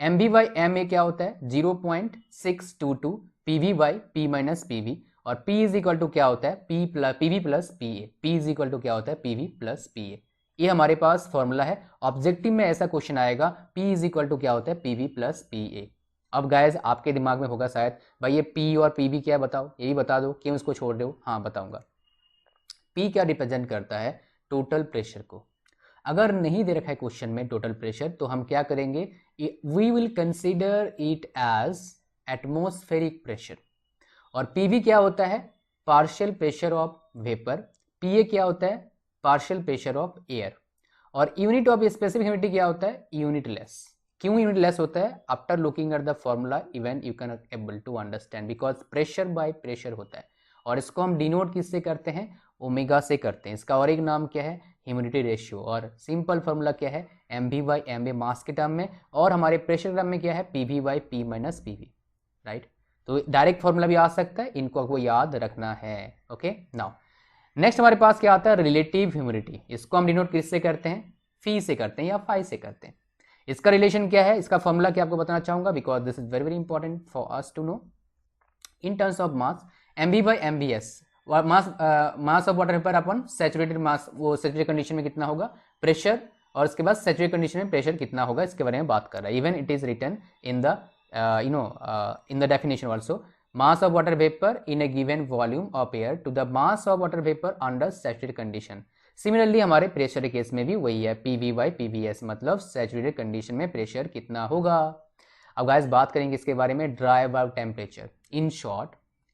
MV/MA क्या होता है, 0.622 PV/P minus PV, और P is equal to क्या होता है, PV plus PA। P is equal to क्या होता है, PV प्लस PA। ये हमारे पास फॉर्मूला है, ऑब्जेक्टिव में ऐसा क्वेश्चन आएगा, P इज इक्वल टू क्या होता है, PV प्लस PA। अब गाइस आपके दिमाग में होगा शायद भाई ये P और PV क्या बताओ, ये भी बता दो, क्यों इसको छोड़ रहे हो। हाँ बताऊंगा। P क्या रिप्रेजेंट करता है, टोटल प्रेशर को। अगर नहीं दे रखा है क्वेश्चन में टोटल प्रेशर, तो हम क्या करेंगे, we will consider it as atmospheric pressure. और PV क्या होता है, partial pressure of vapour. PA क्या होता है, पार्शियल प्रेशर ऑफ एयर। और यूनिट ऑफ स्पेसिफिक ह्यूमिडिटी क्या होता है, यूनिट लेस। क्यों यूनिट लेस होता है, after looking at the formula even you can able to understand, because pressure by pressure होता है। और इसको हम डिनोट किससे करते हैं, ओमेगा से करते हैं। इसका और एक नाम क्या है, ह्यूमिडिटी रेशियो। और सिंपल फॉर्मूला क्या है, MV/MA मास के टर्म में, और हमारे प्रेशर टर्म में क्या है, PV/P माइनस PV, राइट। तो डायरेक्ट फॉर्मूला भी आ सकता है, इनको आपको याद रखना है। ओके नाउ नेक्स्ट हमारे पास क्या आता है, रिलेटिव ह्यूमिडिटी। इसको हम डिनोट किससे करते हैं, फी से करते हैं या फाई से करते हैं। इसका रिलेशन क्या है, इसका फॉर्मूला क्या आपको बताना चाहूंगा, because this is very very important for us to know. In terms of mass, MV/MBS, mass of water vapour upon saturated mass, वो सैचुरेटेड कंडीशन में कितना होगा प्रेशर, और उसके बाद सैचुरेटेड कंडीशन में प्रेशर कितना होगा, इसके बारे में बात कर रहा है। Even it is written in the in the definition also, mass of water vapor in a given volume of air to the mass of water vapor under saturated condition। Similarly हमारे प्रेशर के case में भी वही है, PV/PVS, मतलब saturated condition में pressure कितना होगा। अब गाइस बात करेंगे इसके बारे में, dry bulb temperature. In short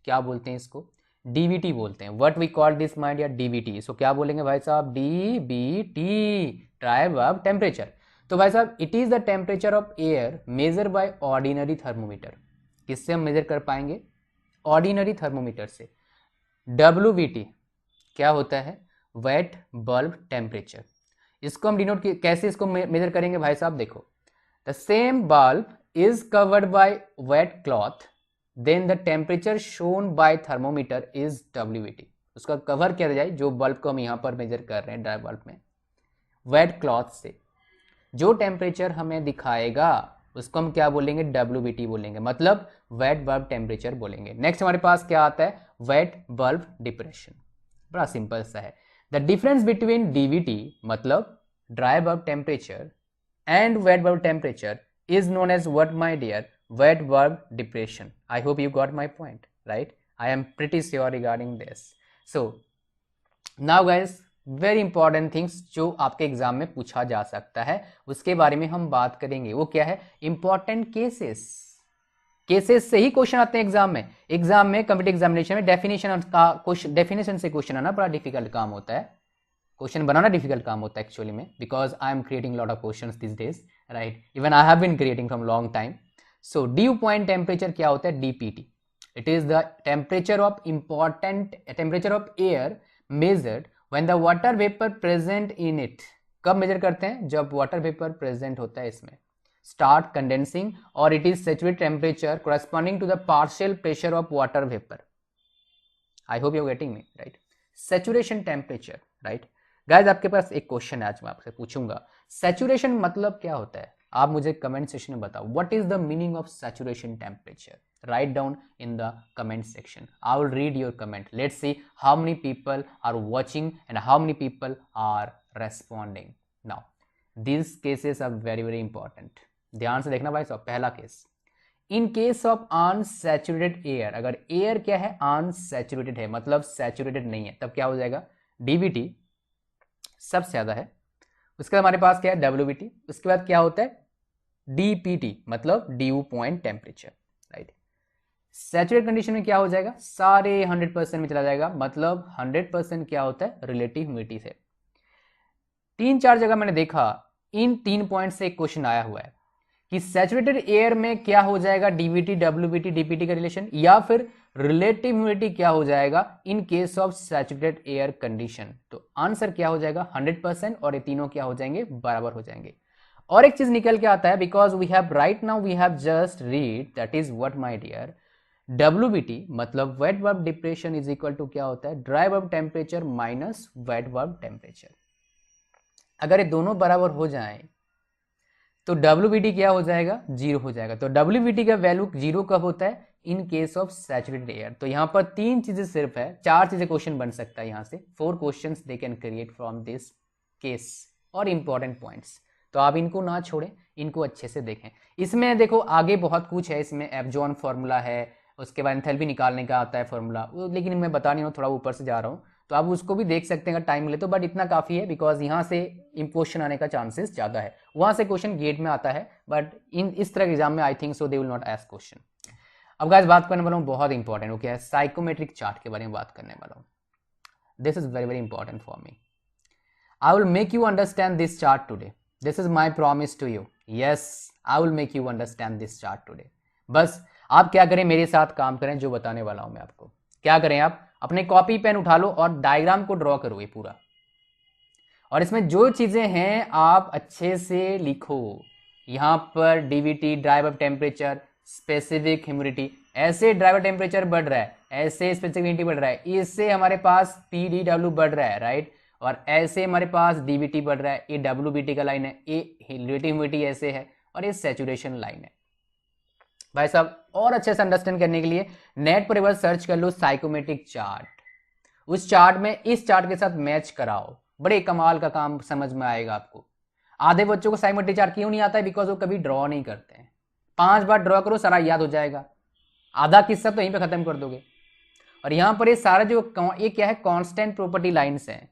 क्या बोलते हैं इसको, DVT बोलते हैं। What we call this mind या DVT। सो क्या बोलेंगे भाई साहब, DVT, ड्राई बल्ब टेम्परेचर। तो भाई साहब it is the temperature of air measure by ordinary thermometer. किससे हम मेजर कर पाएंगे, ऑर्डिनरी थर्मोमीटर से। WVT क्या होता है, वेट बल्ब टेम्परेचर। इसको हम डिनोट कैसे इसको मेजर करेंगे भाई साहब, देखो the same bulb is covered by wet cloth, then the temperature shown by thermometer is WBT। उसका कवर किया जाए जो बल्ब को हम यहाँ पर मेजर कर रहे हैं ड्राई बल्ब में, वेट क्लॉथ से जो टेम्परेचर हमें दिखाएगा उसको हम क्या बोलेंगे, WBT बोलेंगे, मतलब वेट बल्ब टेम्परेचर बोलेंगे। नेक्स्ट हमारे पास क्या आता है, वेट बल्ब डिप्रेशन। बड़ा सिंपल सा है। द डिफरेंस बिटवीन DBT मतलब dry bulb temperature and wait bulb temperature is known as what, my dear? Wet bulb depression. I hope you got my point, right? I am pretty sure regarding this. So now guys, very important things जो आपके exam में पूछा जा सकता है उसके बारे में हम बात करेंगे। वो क्या है, इंपॉर्टेंट केसेस। केसेस से ही क्वेश्चन आते हैं एग्जाम में। एग्जाम में कम्पिटिटिव एग्जामिनेशन में डेफिनेशन का क्वेश्चन, डेफिनेशन से क्वेश्चन आना बड़ा डिफिकल्ट काम होता है, क्वेश्चन बनाना डिफिकल्ट काम होता है एक्चुअली में, because I am creating lot of questions this days, right? Even I have been creating from long time. So dew point temperature क्या होता है, DPT। It is the temperature of important temperature of air measured when the water vapour present in it. कब measure करते हैं, जब water vapour present होता है इसमें, स्टार्ट कंडेंसिंग और it is saturated temperature corresponding to the partial pressure of water vapor. I hope you're getting me, right? Saturation temperature, right? Guys आपके पास एक क्वेश्चन है आज मैं आपसे पूछूंगा, सैचुरेशन मतलब क्या होता है? आप मुझे कमेंट सेक्शन में बताओ, what is the meaning of saturation temperature? Write down in the comment section, I will read your comment, let's see how many people are watching and how many people are responding. Now this cases are very very important, ध्यान से देखना भाई साहब। पहला case, in case of unsaturated air, अगर air क्या है, unsaturated है मतलब सैचुरेटेड नहीं है, तब क्या हो जाएगा, DBT सबसे ज्यादा है। उसके बाद हमारे पास क्या है, WBT। उसके बाद क्या होता है, DPT मतलब due point temperature, right? Saturated condition में क्या हो जाएगा, सारे 100% में चला जाएगा, मतलब 100% क्या होता है, रिलेटिव ह्यूमिडिटी से। 3-4 जगह मैंने देखा इन 3 पॉइंट से एक क्वेश्चन आया हुआ है कि सैचुरेटेड एयर में क्या हो जाएगा, DBT WBT DPT का रिलेशन, या फिर रिलेटिव ह्यूमिडिटी क्या हो जाएगा इन case of saturated air condition. तो आंसर क्या हो जाएगा, 100%, और ये तीनों क्या हो जाएंगे, बराबर हो जाएंगे। और एक चीज निकल के आता है, because we have right now we have just read, that is what my dear, WBT मतलब wet bulb depression is equal to क्या होता है, dry bulb temperature minus wet bulb temperature. अगर ये दोनों बराबर हो जाए तो WBT क्या हो जाएगा, 0 हो जाएगा। तो WBT का वैल्यू 0 कब होता है, इन केस ऑफ सैचुरेटेड एयर। तो यहाँ पर 3 चीजें सिर्फ है, 4 चीजें क्वेश्चन बन सकता है यहाँ से, 4 questions they can create from this case और इंपॉर्टेंट पॉइंट्स। तो आप इनको ना छोड़ें, इनको अच्छे से देखें। इसमें देखो आगे बहुत कुछ है, इसमें एब्जॉन फॉर्मूला है, उसके बाद एंथैल्पी निकालने का आता है फॉर्मूला, लेकिन मैं बता नहीं हूँ, थोड़ा ऊपर से जा रहा हूँ, तो आप उसको भी देख सकते हैं अगर टाइम मिले तो, बट इतना काफी है बिकॉज यहाँ से क्वेश्चन आने का चांसेस ज्यादा है। वहां से क्वेश्चन गेट में आता है, बट इस तरह के एग्जाम में I think so they will not ask question. अब गाइस बात करने वाला हूँ बहुत इंपॉर्टेंट, वो क्या है, साइकोमेट्रिक चार्ट के बारे में बात करने वाला हूँ। This is very very important for me. I will make you understand this chart today, this is my promise to you. Yes, I will make you understand this chart today. बस आप क्या करें, मेरे साथ काम करें, जो बताने वाला हूं मैं आपको। क्या करें, आप अपने कॉपी पेन उठा लो और डायग्राम को ड्रॉ करो ये पूरा, और इसमें जो चीजें हैं आप अच्छे से लिखो। यहां पर DBT dry bulb temperature, specific humidity, ऐसे ड्राई बल्ब टेम्परेचर बढ़ रहा है, ऐसे स्पेसिफिक ह्यूमिडिटी बढ़ रहा है, इससे हमारे पास PDW बढ़ रहा है, राइट? और ऐसे हमारे पास DBT बढ़ रहा है, ये WBT का लाइन है, ये रिलेटिव ह्यूमिडिटी ऐसे है, और ये सैचुरेशन लाइन है। भाई साहब और अच्छे से अंडरस्टैंड करने के लिए नेट पर एक बार सर्च कर लो साइकोमेट्रिक चार्ट, उस चार्ट में इस चार्ट के साथ मैच कराओ, बड़े कमाल का काम समझ में आएगा आपको। आधे बच्चों को साइकोमेट्रिक चार्ट क्यों नहीं आता है, बिकॉज वो कभी ड्रॉ नहीं करते हैं। 5 बार ड्रॉ करो, सारा याद हो जाएगा, आधा किस्सा तो यहीं पे खत्म कर दोगे। और यहाँ पर ये सारा जो ये क्या है, कांस्टेंट प्रॉपर्टी लाइन्स है,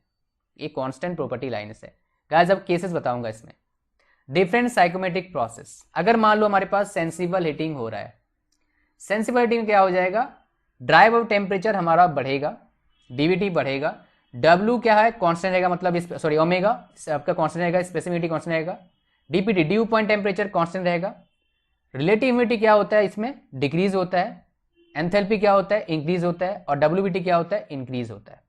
ये कांस्टेंट प्रॉपर्टी लाइन्स है। गाइस अब केसेस बताऊंगा इसमें, डिफरेंट साइकोमेट्रिक प्रोसेस। अगर मान लो हमारे पास सेंसिबल हीटिंग हो रहा है, सेंसिबल हीटिंग क्या हो जाएगा, ड्राई बल्ब टेम्परेचर हमारा बढ़ेगा, DBT बढ़ेगा, W क्या है, कांस्टेंट रहेगा, मतलब सॉरी ओमेगा आपका कांस्टेंट रहेगा, स्पेसिफिक ह्यूमिडिटी कांस्टेंट रहेगा, DPT due point temperature constant रहेगा, रिलेटिव ह्यूमिडिटी क्या होता है इसमें, डिक्रीज होता है, एंथैल्पी क्या होता है, इंक्रीज होता है, और WBT क्या होता है, इंक्रीज होता है।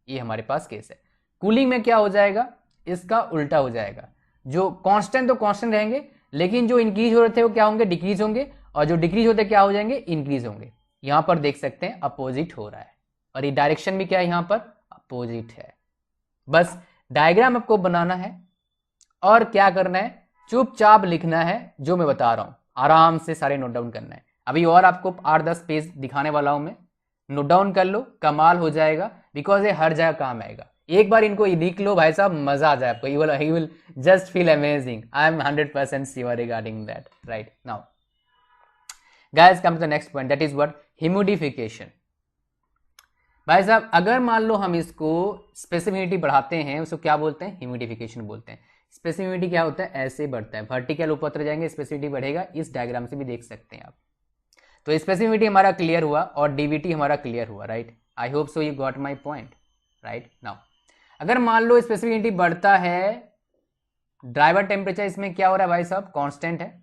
ये हमारे पास केस है। कूलिंग में क्या हो जाएगा, इसका उल्टा हो जाएगा। जो कांस्टेंट तो कांस्टेंट रहेंगे, लेकिन जो इंक्रीज हो रहे थे वो क्या होंगे, डिक्रीज होंगे, और जो डिक्रीज होते क्या हो जाएंगे, इंक्रीज होंगे। यहां पर देख सकते हैं अपोजिट हो रहा है, और ये डायरेक्शन भी क्या है, यहां पर अपोजिट है। बस डायग्राम आपको बनाना है और क्या करना है, चुपचाप लिखना है जो मैं बता रहा हूं, आराम से सारे नोट डाउन करना है। अभी और आपको 8-10 पेज दिखाने वाला हूं मैं, नोट डाउन कर लो, कमाल हो जाएगा, बिकॉज ये हर जगह काम आएगा। एक बार इनको लिख लो भाई साहब, मजा आ जाए आपको, you will just feel amazing. I am 100% sure regarding that, right. Now guys come to the next point, that is what, humidification. भाई साहब अगर मान लो हम इसको स्पेसिफिसिटी बढ़ाते हैं, उसको क्या बोलते हैं, ह्यूमिडिफिकेशन बोलते हैं। स्पेसिफिसिटी क्या होता है, ऐसे बढ़ता है, वर्टिकल ऊपर उतर जाएंगे, स्पेसिफिसिटी बढ़ेगा। इस डायग्राम से भी देख सकते हैं आप। तो स्पेसिफिसिटी हमारा क्लियर हुआ और डीवीटी हमारा क्लियर हुआ, right. I hope so you got my point, right. Now अगर मान लो स्पेसिफिसिटी बढ़ता है, ड्राइवर टेम्परेचर इसमें क्या हो रहा है भाई साहब, कांस्टेंट है,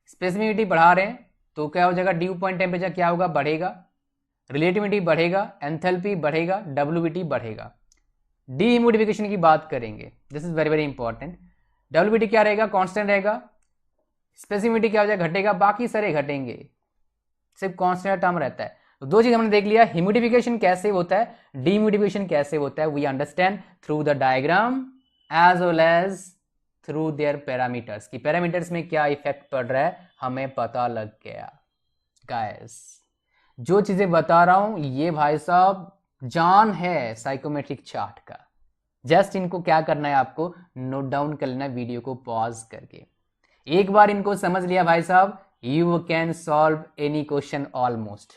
स्पेसिफिसिटी बढ़ा रहे हैं तो क्या हो जाएगा, ड्यू पॉइंट टेम्परेचर क्या होगा, बढ़ेगा, रिलेटिविटी बढ़ेगा, एंथैल्पी बढ़ेगा, डब्ल्यूबीटी बढ़ेगा। डीह्यूमिडिफिकेशन की बात करेंगे, this is very very important. WBT क्या रहेगा, कांस्टेंट रहेगा, स्पेसिफिसिटी क्या हो जाएगा, घटेगा, बाकी सारे घटेंगे, सिर्फ कांस्टेंट टर्म रहता है। तो दो चीज हमने देख लिया, ह्यूमिडिफिकेशन कैसे होता है, डीह्यूमिडिफिकेशन कैसे होता है, we understand through the diagram as well as through their parameters, की पैरामीटर्स में क्या इफेक्ट पड़ रहा है हमें पता लग गया। गाइस जो चीजें बता रहा हूं ये भाई साहब जान है साइकोमेट्रिक चार्ट का, जस्ट इनको क्या करना है, आपको नोट डाउन कर लेना वीडियो को पॉज करके। एक बार इनको समझ लिया भाई साहब, you can solve any question almost.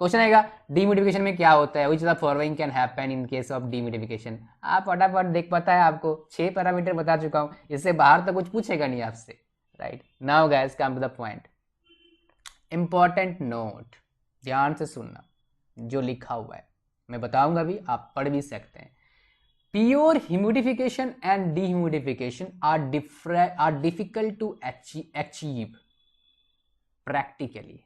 Question आएगा डीह्यूमिडिफिकेशन में क्या होता है, which of the following can happen in case of dehumidification. आप फटाफट देख पाता है, आपको 6 पैरामीटर बता चुका हूं, इससे बाहर तो कुछ पूछेगा नहीं आपसे, right. Now guys come to the point, important note, ध्यान से सुनना जो लिखा हुआ है, मैं बताऊंगा भी, आप पढ़ भी सकते हैं। Pure humidification and dehumidification are difficult to achieve practically.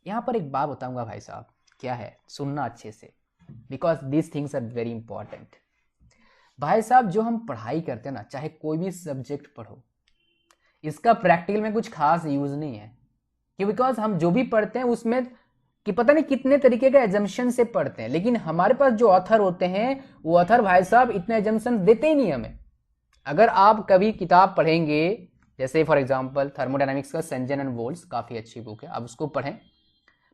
यहां पर एक बात बताऊंगा भाई साहब, क्या है, सुनना अच्छे से, because these things are very important. भाई साहब जो हम पढ़ाई करते हैं ना, चाहे कोई भी सब्जेक्ट पढ़ो, इसका प्रैक्टिकल में कुछ खास यूज नहीं है, कि बिकॉज हम जो भी पढ़ते हैं उसमें कि पता नहीं कितने तरीके का एजम्पशन से पढ़ते हैं, लेकिन हमारे पास जो ऑथर होते हैं वो ऑथर भाई साहब इतने एजम्पशन देते ही नहीं हमें। अगर आप कभी किताब पढ़ेंगे, जैसे फॉर एग्जांपल थर्मोडायनामिक्स का सेंजन एंड वोल्स, काफी अच्छी बुक है, आप उसको पढ़ें।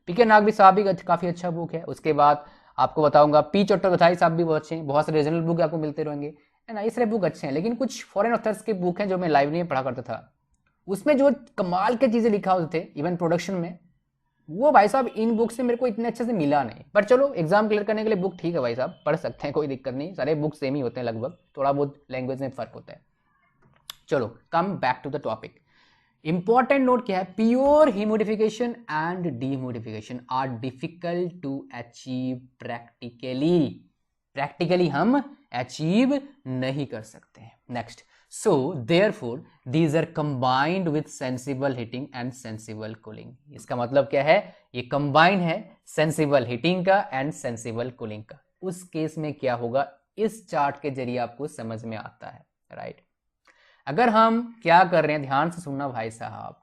पीके नागवी साहब भी काफी अच्छा बुक है। उसके बाद आपको बताऊंगा पी चट्टोपाध्याय साहब भी बहुत अच्छे हैं, बहुत सारे रीजनल बुक आपको मिलते रहेंगे, है ना, ये सारे बुक अच्छे हैं। लेकिन कुछ फॉरेन ऑथर्स के बुक हैं जो मैं लाइब्रेरी में पढ़ा करता था, उसमें जो कमाल के चीजें लिखा होते थे इवन प्रोडक्शन में, वो भाई साहब इन बुक से मेरे को इतने अच्छे से मिला नहीं। पर चलो एग्जाम क्लियर करने के लिए बुक ठीक है भाई साहब, पढ़ सकते हैं, कोई दिक्कत नहीं, सारे बुक सेम ही होते हैं लगभग, थोड़ा बहुत लैंग्वेज में फर्क होता है। चलो come back to the topic. Important note क्या है, pure humidification and dehumidification are difficult to achieve practically. Practically हम अचीव नहीं कर सकते हैं। Next, so therefore these are combined with sensible heating and sensible cooling। इसका मतलब क्या है, ये कंबाइन है सेंसिबल हीटिंग का एंड सेंसिबल कूलिंग का। उस केस में क्या होगा, इस चार्ट के जरिए आपको समझ में आता है, राइट। अगर हम क्या कर रहे हैं, ध्यान से सुनना भाई साहब,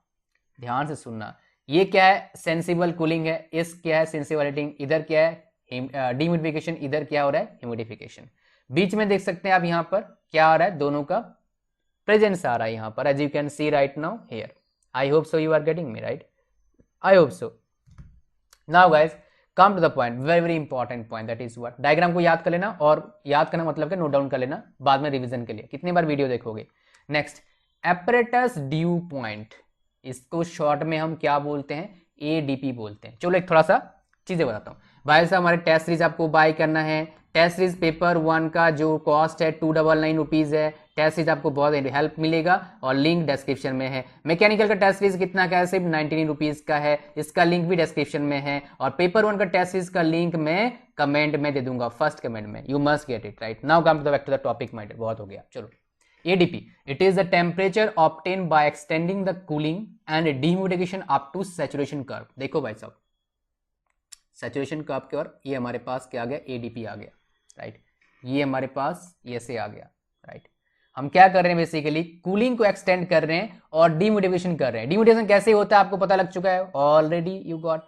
ध्यान से सुनना, ये क्या है, सेंसिबल कूलिंग है, इस क्या है सेंसिबल हीटिंग, इधर क्या है डीह्यूमिडिफिकेशन, इधर क्या हो रहा है ह्यूमिडिफिकेशन। बीच में देख सकते हैं आप यहाँ पर क्या आ रहा है, दोनों का प्रेजेंस आ रहा है यहाँ पर, as you can see right now here. I hope so you are getting me, right, I hope so. Now guys come to the point, very very important point, that is what, diagram को याद कर लेना, और याद करना मतलब कि note down कर लेना बाद में रिवीजन के लिए, कितनी बार वीडियो देखोगे। नेक्स्ट, एपरेटस ड्यू पॉइंट, इसको शॉर्ट में हम क्या बोलते हैं, एडीपी बोलते हैं। चलो एक थोड़ा सा चीजें बताता हूँ भाई साहब। हमारे टेस्ट सीरीज आपको बाय करना है, टेस्ट सीरीज पेपर 1 का जो कॉस्ट है 299 रुपीज है। टेस्ट सीरीज आपको बहुत हेल्प मिलेगा और लिंक डिस्क्रिप्शन में है। मैकेनिकल का टेस्ट सीरीज कितना का है, सिर्फ 99 रुपीज का है, इसका लिंक भी डिस्क्रिप्शन में है। और पेपर 1 का टेस्ट सीरीज का लिंक मैं कमेंट में दे दूंगा, फर्स्ट कमेंट में, you must get it, right. Now come to the back to the topic, mind बहुत हो गया। चलो, ADP, it is the temperature obtained by extending the cooling and dehumidification up to saturation curve। देखो भाई साहब, saturation curve के और ये हमारे पास क्या आ गया, ADP आ गया, राइट। ये हमारे पास ये से आ गया, राइट। हम क्या कर रहे हैं, बेसिकली कूलिंग को एक्सटेंड कर रहे हैं और डिमोटिवेशन कर रहे हैं। डिमोटिवेशन कैसे होता है आपको पता लग चुका है ऑलरेडी, यू गॉट।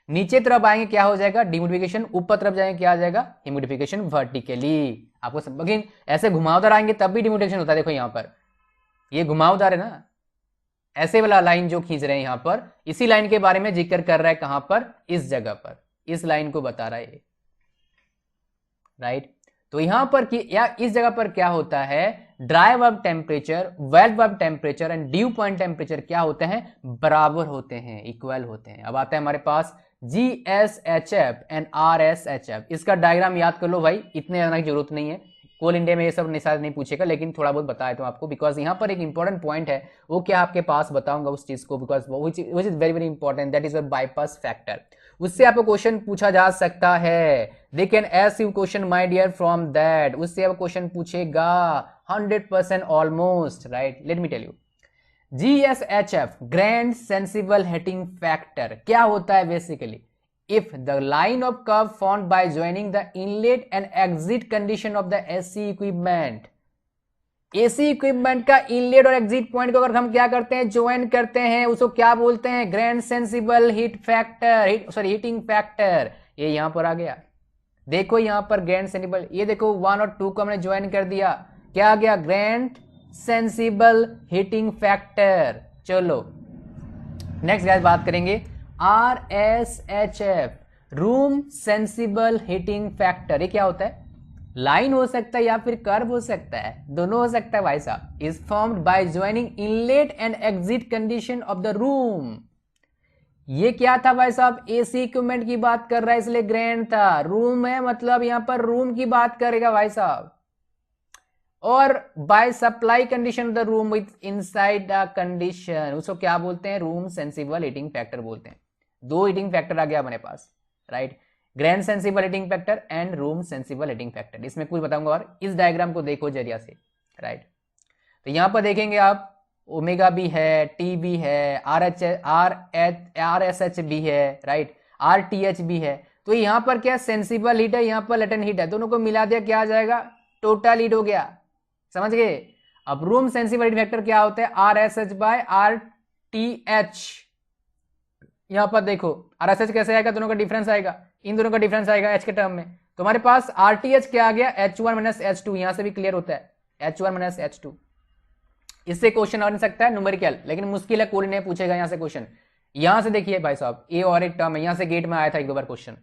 नीचे तरफ आएंगे क्या हो जाएगा, डिमोटिफिकेशन। ऊपर तरफ जाएंगे क्या आ जाएगा, ह्यूमिडिफिकेशन वर्टिकली। आपको सब लेकिन ऐसे घुमावदार आएंगे तब भी डिमोटिफिकेशन होता है। देखो यहाँ पर ये घुमावदार है ना, ऐसे वाला लाइन जो खींच रहे हैं यहाँ पर, इसी लाइन के बारे में जिक्र कर रहा है। कहां पर, इस जगह पर, इस लाइन को बता रहा है, राइट। तो यहां पर या इस जगह पर क्या होता है, dry bulb temperature, wait bulb temperature and due point temperature क्या होते हैं, बराबर होते हैं, इक्वल होते हैं। अब आता है हमारे पास GSHF एंड RSHF। इसका डायग्राम याद कर लो भाई, इतने जाने की जरूरत नहीं है। कोल इंडिया में ये सब निशान नहीं पूछेगा, लेकिन थोड़ा बहुत बताया तो आपको, बिकॉज यहाँ पर एक इंपॉर्टेंट पॉइंट है, वो क्या आपके पास बताऊंगा उस चीज को, because which is very very important, that is a bypass factor. उससे आपको क्वेश्चन पूछा जा सकता है, they can ask you question my dear from that, उससे आपको क्वेश्चन पूछेगा 100% almost, right. Let me tell you, GSHF grand sensible heating factor क्या होता है basically, if the line of curve formed by joining the inlet and exit condition of the AC equipment, AC equipment का inlet और exit point को अगर हम क्या करते हैं, ज्वाइन करते हैं, उसको क्या बोलते हैं, grand sensible heat factor, sorry heating factor. ये यहां पर आ गया, देखो यहां पर ग्रैंड सेंसिबल, ये देखो 1 और 2 को हमने ज्वाइन कर दिया, क्या आ गया, ग्रैंड सेंसिबल हीटिंग फैक्टर। चलो नेक्स्ट गाइस बात करेंगे RSHF, room sensible heating factor. ये क्या होता है, लाइन हो सकता है या फिर कर्व हो सकता है, दोनों हो सकता है भाई साहब। Is formed by joining inlet and exit condition of the room. ये क्या था भाई साहब, एसी इक्विपमेंट की बात कर रहा है, इसलिए ग्रैंड था। रूम है मतलब यहां पर रूम की बात करेगा भाई साहब, और by supply condition of the room with inside the condition, उसको क्या बोलते हैं, रूम सेंसिबल हीटिंग फैक्टर बोलते हैं। 2 हीटिंग फैक्टर आ गया अपने पास, right, grand sensible heating factor and room sensible heating factor. इसमें कुछ बताऊंगा, और इस डायग्राम को देखो जरिया से, राइट। तो यहां पर देखेंगे आप, ओमेगा भी है, टी भी है, RSH भी है, राइट, RTH भी है। तो यहां पर क्या सेंसिबल हीट है, यहां पर लेटेंट हीट है, दोनों को मिला दिया क्या आ जाएगा, टोटल हीट हो गया, समझ गए। अब रूम सेंसिबल हीट फैक्टर क्या होता है, RSH बाय RTH। यहां पर देखो RSH कैसे आएगा, दोनों का डिफरेंस आएगा, इन दोनों का डिफरेंस आएगा एच के टर्म में। तो हमारे पास RTH क्या आ गया, H1 माइनस H2, यहां से भी क्लियर होता है, H1 माइनस H2। इससे क्वेश्चन बन सकता है न्यूमेरिकल, लेकिन मुश्किल है, कोई नहीं पूछेगा यहां से क्वेश्चन। यहां से देखिए भाई साहब, ए और एक टर्म है, यहां से गेट में आया था 1-2 बार question.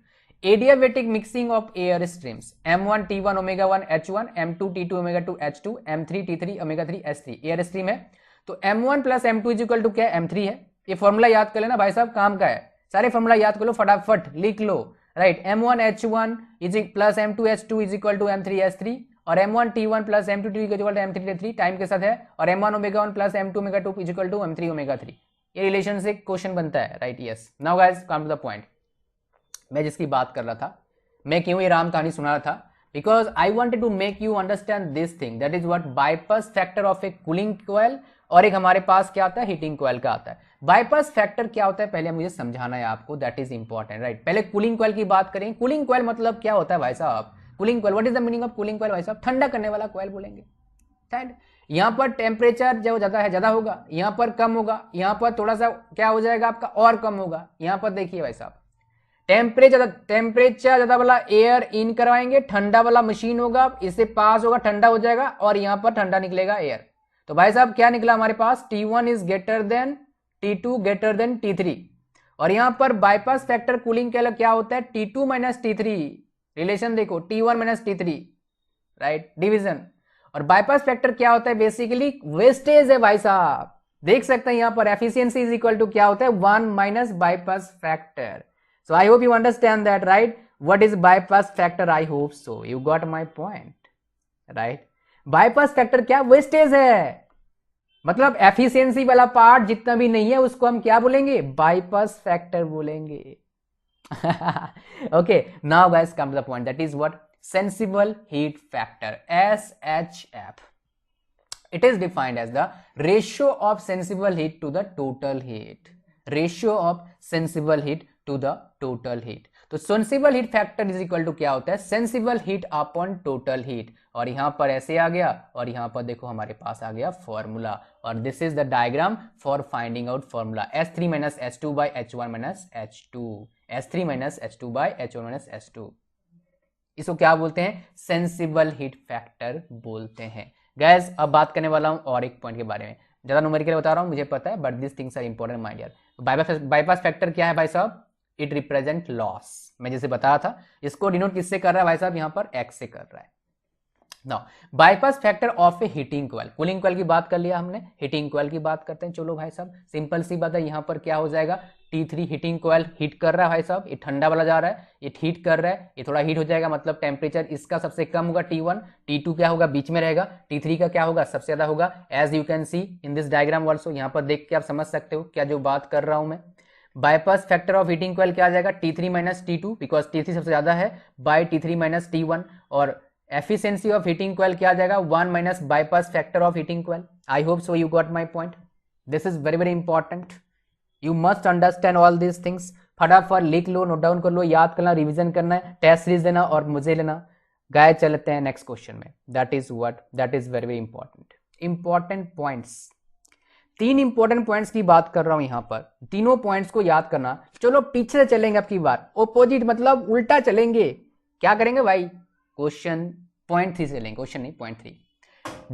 Adiabatic mixing of air streams, M1 T1 omega 1 H1, M2 T2 omega 2 H2, M3 T3 omega 3 H3। Air stream है तो M1 plus M2 is equal to क्या, M3 है। ये फॉर्मूला याद कर लेना भाई साहब, काम का है, सारे फॉर्मूला याद कर लो, फटाफट लिख लो, राइट। M1 H1 is plus M2 H2 is equal to M3 H3, और M1 T1 plus M2 T2 equal to M3 T3 time के साथ है, और M1 omega 1 plus M2 omega 2 is equal to M3 omega 3। ये relation से question बनता है, right, yes. Now guys come to the point, मैं जिसकी बात कर रहा था, मैं क्यों ये राम कहानी सुना रहा था, because I wanted to make you understand this thing, that is what bypass factor of a cooling coil, और एक हमारे पास क्या आता है, हीटिंग कॉइल का आता है। बाईपास फैक्टर क्या होता है पहले मुझे समझाना है आपको, दैट इज इंपॉर्टेंट, राइट। पहले कूलिंग कॉइल की बात करें, कूलिंग कॉइल मतलब क्या होता है भाई साहब, cooling coil, what is the meaning of cooling coil भाई साहब, ठंडा करने वाला कॉइल बोलेंगे, राइट। यहाँ पर टेम्परेचर जो ज्यादा है ज्यादा होगा, यहाँ पर कम होगा, यहाँ पर थोड़ा सा क्या हो जाएगा आपका और कम होगा। यहाँ पर देखिए भाई साहब, टेम्परेचर ज्यादा वाला एयर इन करवाएंगे, ठंडा वाला मशीन होगा, इससे पास होगा, ठंडा हो जाएगा, और यहां पर ठंडा निकलेगा एयर। तो भाई साहब क्या निकला हमारे पास, T1 is greater than T2 greater than T3, और यहां पर बाईपास फैक्टर कूलिंग के लिए क्या होता है, T2 माइनस T3, रिलेशन देखो T1 minus T3, right, division. और बाईपास फैक्टर क्या होता है, बेसिकली वेस्टेज है भाई साहब, देख सकते हैं यहां पर एफिशिएंसी इज इक्वल टू क्या होता है, 1 minus bypass factor. So I hope you understand that, right? What is bypass factor? I hope so. You got my point, right? Bypass factor क्या, वेस्टेज है, मतलब एफिशिएंसी वाला पार्ट जितना भी नहीं है उसको हम क्या बोलेंगे, बाईपास फैक्टर बोलेंगे। Okay, now guys come to the point, that is what sensible heat factor, SHF. It is defined as the ratio of sensible heat to the total heat, ratio of sensible heat to the total heat. तो sensible heat factor is equal to क्या होता है, sensible heat upon total heat, और यहां पर ऐसे आ गया और यहां पर देखो हमारे पास आ गया फॉर्मूला, और this is the diagram for finding out formula S3 minus H2 by H1 minus H2, S3 minus H2 by H1 minus H2, इसको क्या बोलते हैं, सेंसिबल हीट फैक्टर बोलते हैं। गैस अब बात करने वाला हूं और एक पॉइंट के बारे में, ज्यादा न्यूमेरिकल बता रहा हूं मुझे पता है, but this things are important my dear. Bypass factor क्या है भाई साहब, इट रिप्रेजेंट लॉस, मैं जैसे बताया था, इसको डिनोट किससे कर रहा है भाई साहब, यहां पर एक्स से कर रहा है। Now bypass factor of A heating coil, cooling coil की बात कर लिया हमने, हीटिंग कॉइल की बात करते हैं। चलो भाई साहब सिंपल सी बात है, यहां पर क्या हो जाएगा, T3 हीटिंग कॉइल हीट कर रहा है भाई साहब, ये ठंडा वाला जा रहा है, ये हीट कर रहा है, ये थोड़ा हीट हो जाएगा, मतलब टेम्परेचर इसका सबसे कम होगा T1, T2 क्या होगा बीच में रहेगा, T3 का क्या होगा सबसे ज्यादा होगा। As you can see in this diagram also, यहाँ पर देख के आप समझ सकते हो क्या जो बात कर रहा हूं मैं। Bypass factor of heating coil क्या आ जाएगा, T3 minus T2, because T3 सबसे ज्यादा है, बाई T3 माइनस T1, और एफिशिएंसी ऑफ हीटिंग कॉइल क्या आ जाएगा, 1 minus bypass factor of heating coil. I hope so you got my point, this is very very important, you must understand all this things. फटाफट लिख लो, note down कर लो, याद करना, revision करना है, टेस्ट सीरीज देना और मुझे लेना। गाय चलते हैं नेक्स्ट क्वेश्चन में, that is what, that is very very important. Important points, 3 important points की बात कर रहा हूं यहां पर, तीनों पॉइंट्स को याद करना। चलो पीछे से चलेंगे अब की बार, ओपोजिट मतलब उल्टा चलेंगे। क्या करेंगे भाई, क्वेश्चन पॉइंट 3 से लेंगे, क्वेश्चन नहीं point 3।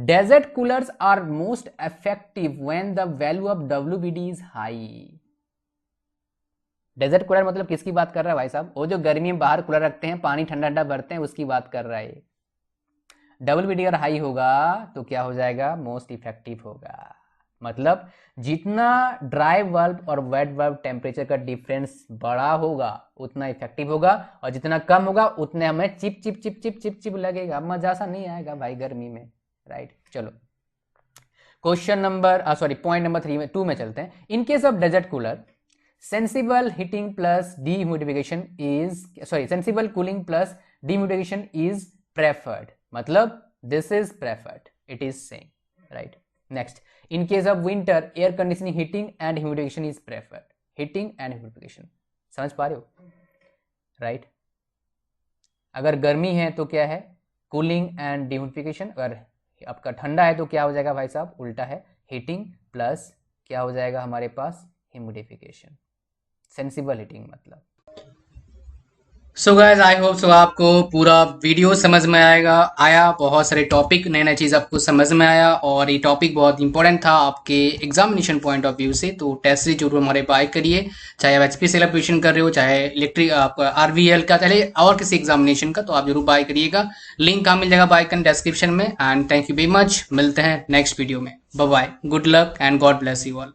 Desert coolers are most effective when the value of WBD is high. Desert cooler मतलब किसकी बात कर रहा है भाई साहब, वो जो गर्मी में बाहर कूलर रखते हैं, पानी ठंडा ठंडा भरते हैं, उसकी बात कर रहा है। WBD अगर हाई होगा तो क्या हो जाएगा, मोस्ट इफेक्टिव होगा, मतलब जितना ड्राई वाल्व और वेट वाल्व टेम्परेचर का डिफरेंस बड़ा होगा उतना इफेक्टिव होगा, और जितना कम होगा उतने हमें chip chip chip chip chip chip लगेगा, मजा सा नहीं आएगा भाई गर्मी में, राइट। चलो क्वेश्चन नंबर पॉइंट नंबर 2 में चलते हैं। In case of desert cooler, sensible heating plus dehumidification is sensible cooling plus dehumidification is preferred, मतलब this is preferred, it is same, right. Next, in case of winter air conditioning heating and humidification is preferred, heating and humidification, समझ पा रहे हो, right. अगर गर्मी है तो क्या है, कूलिंग एंड डिह्यूमिडिफिकेशन, अगर आपका ठंडा है तो क्या हो जाएगा भाई साहब, उल्टा है, हीटिंग प्लस क्या हो जाएगा हमारे पास, ह्यूमिडिफिकेशन, सेंसिबल हीटिंग मतलब। सो गाइस आई होप सो आपको पूरा वीडियो समझ में आया, बहुत सारे टॉपिक, नए नए चीज़ आपको समझ में आया, और ये टॉपिक बहुत इंपॉर्टेंट था आपके एग्जामिनेशन पॉइंट ऑफ व्यू से, तो टेस्ट सीरीज जरूर हमारे बाय करिए, चाहे आप HPCL का प्रिपरेशन कर रहे हो, चाहे इलेक्ट्रिक आपका RVL का, चाहे और किसी एग्जामिनेशन का, तो आप जरूर बाय करिएगा। लिंक कहाँ मिल जाएगा, बाय करना डिस्क्रिप्शन में। And thank you very much, मिलते हैं नेक्स्ट वीडियो में, bye bye, good luck and God bless you all.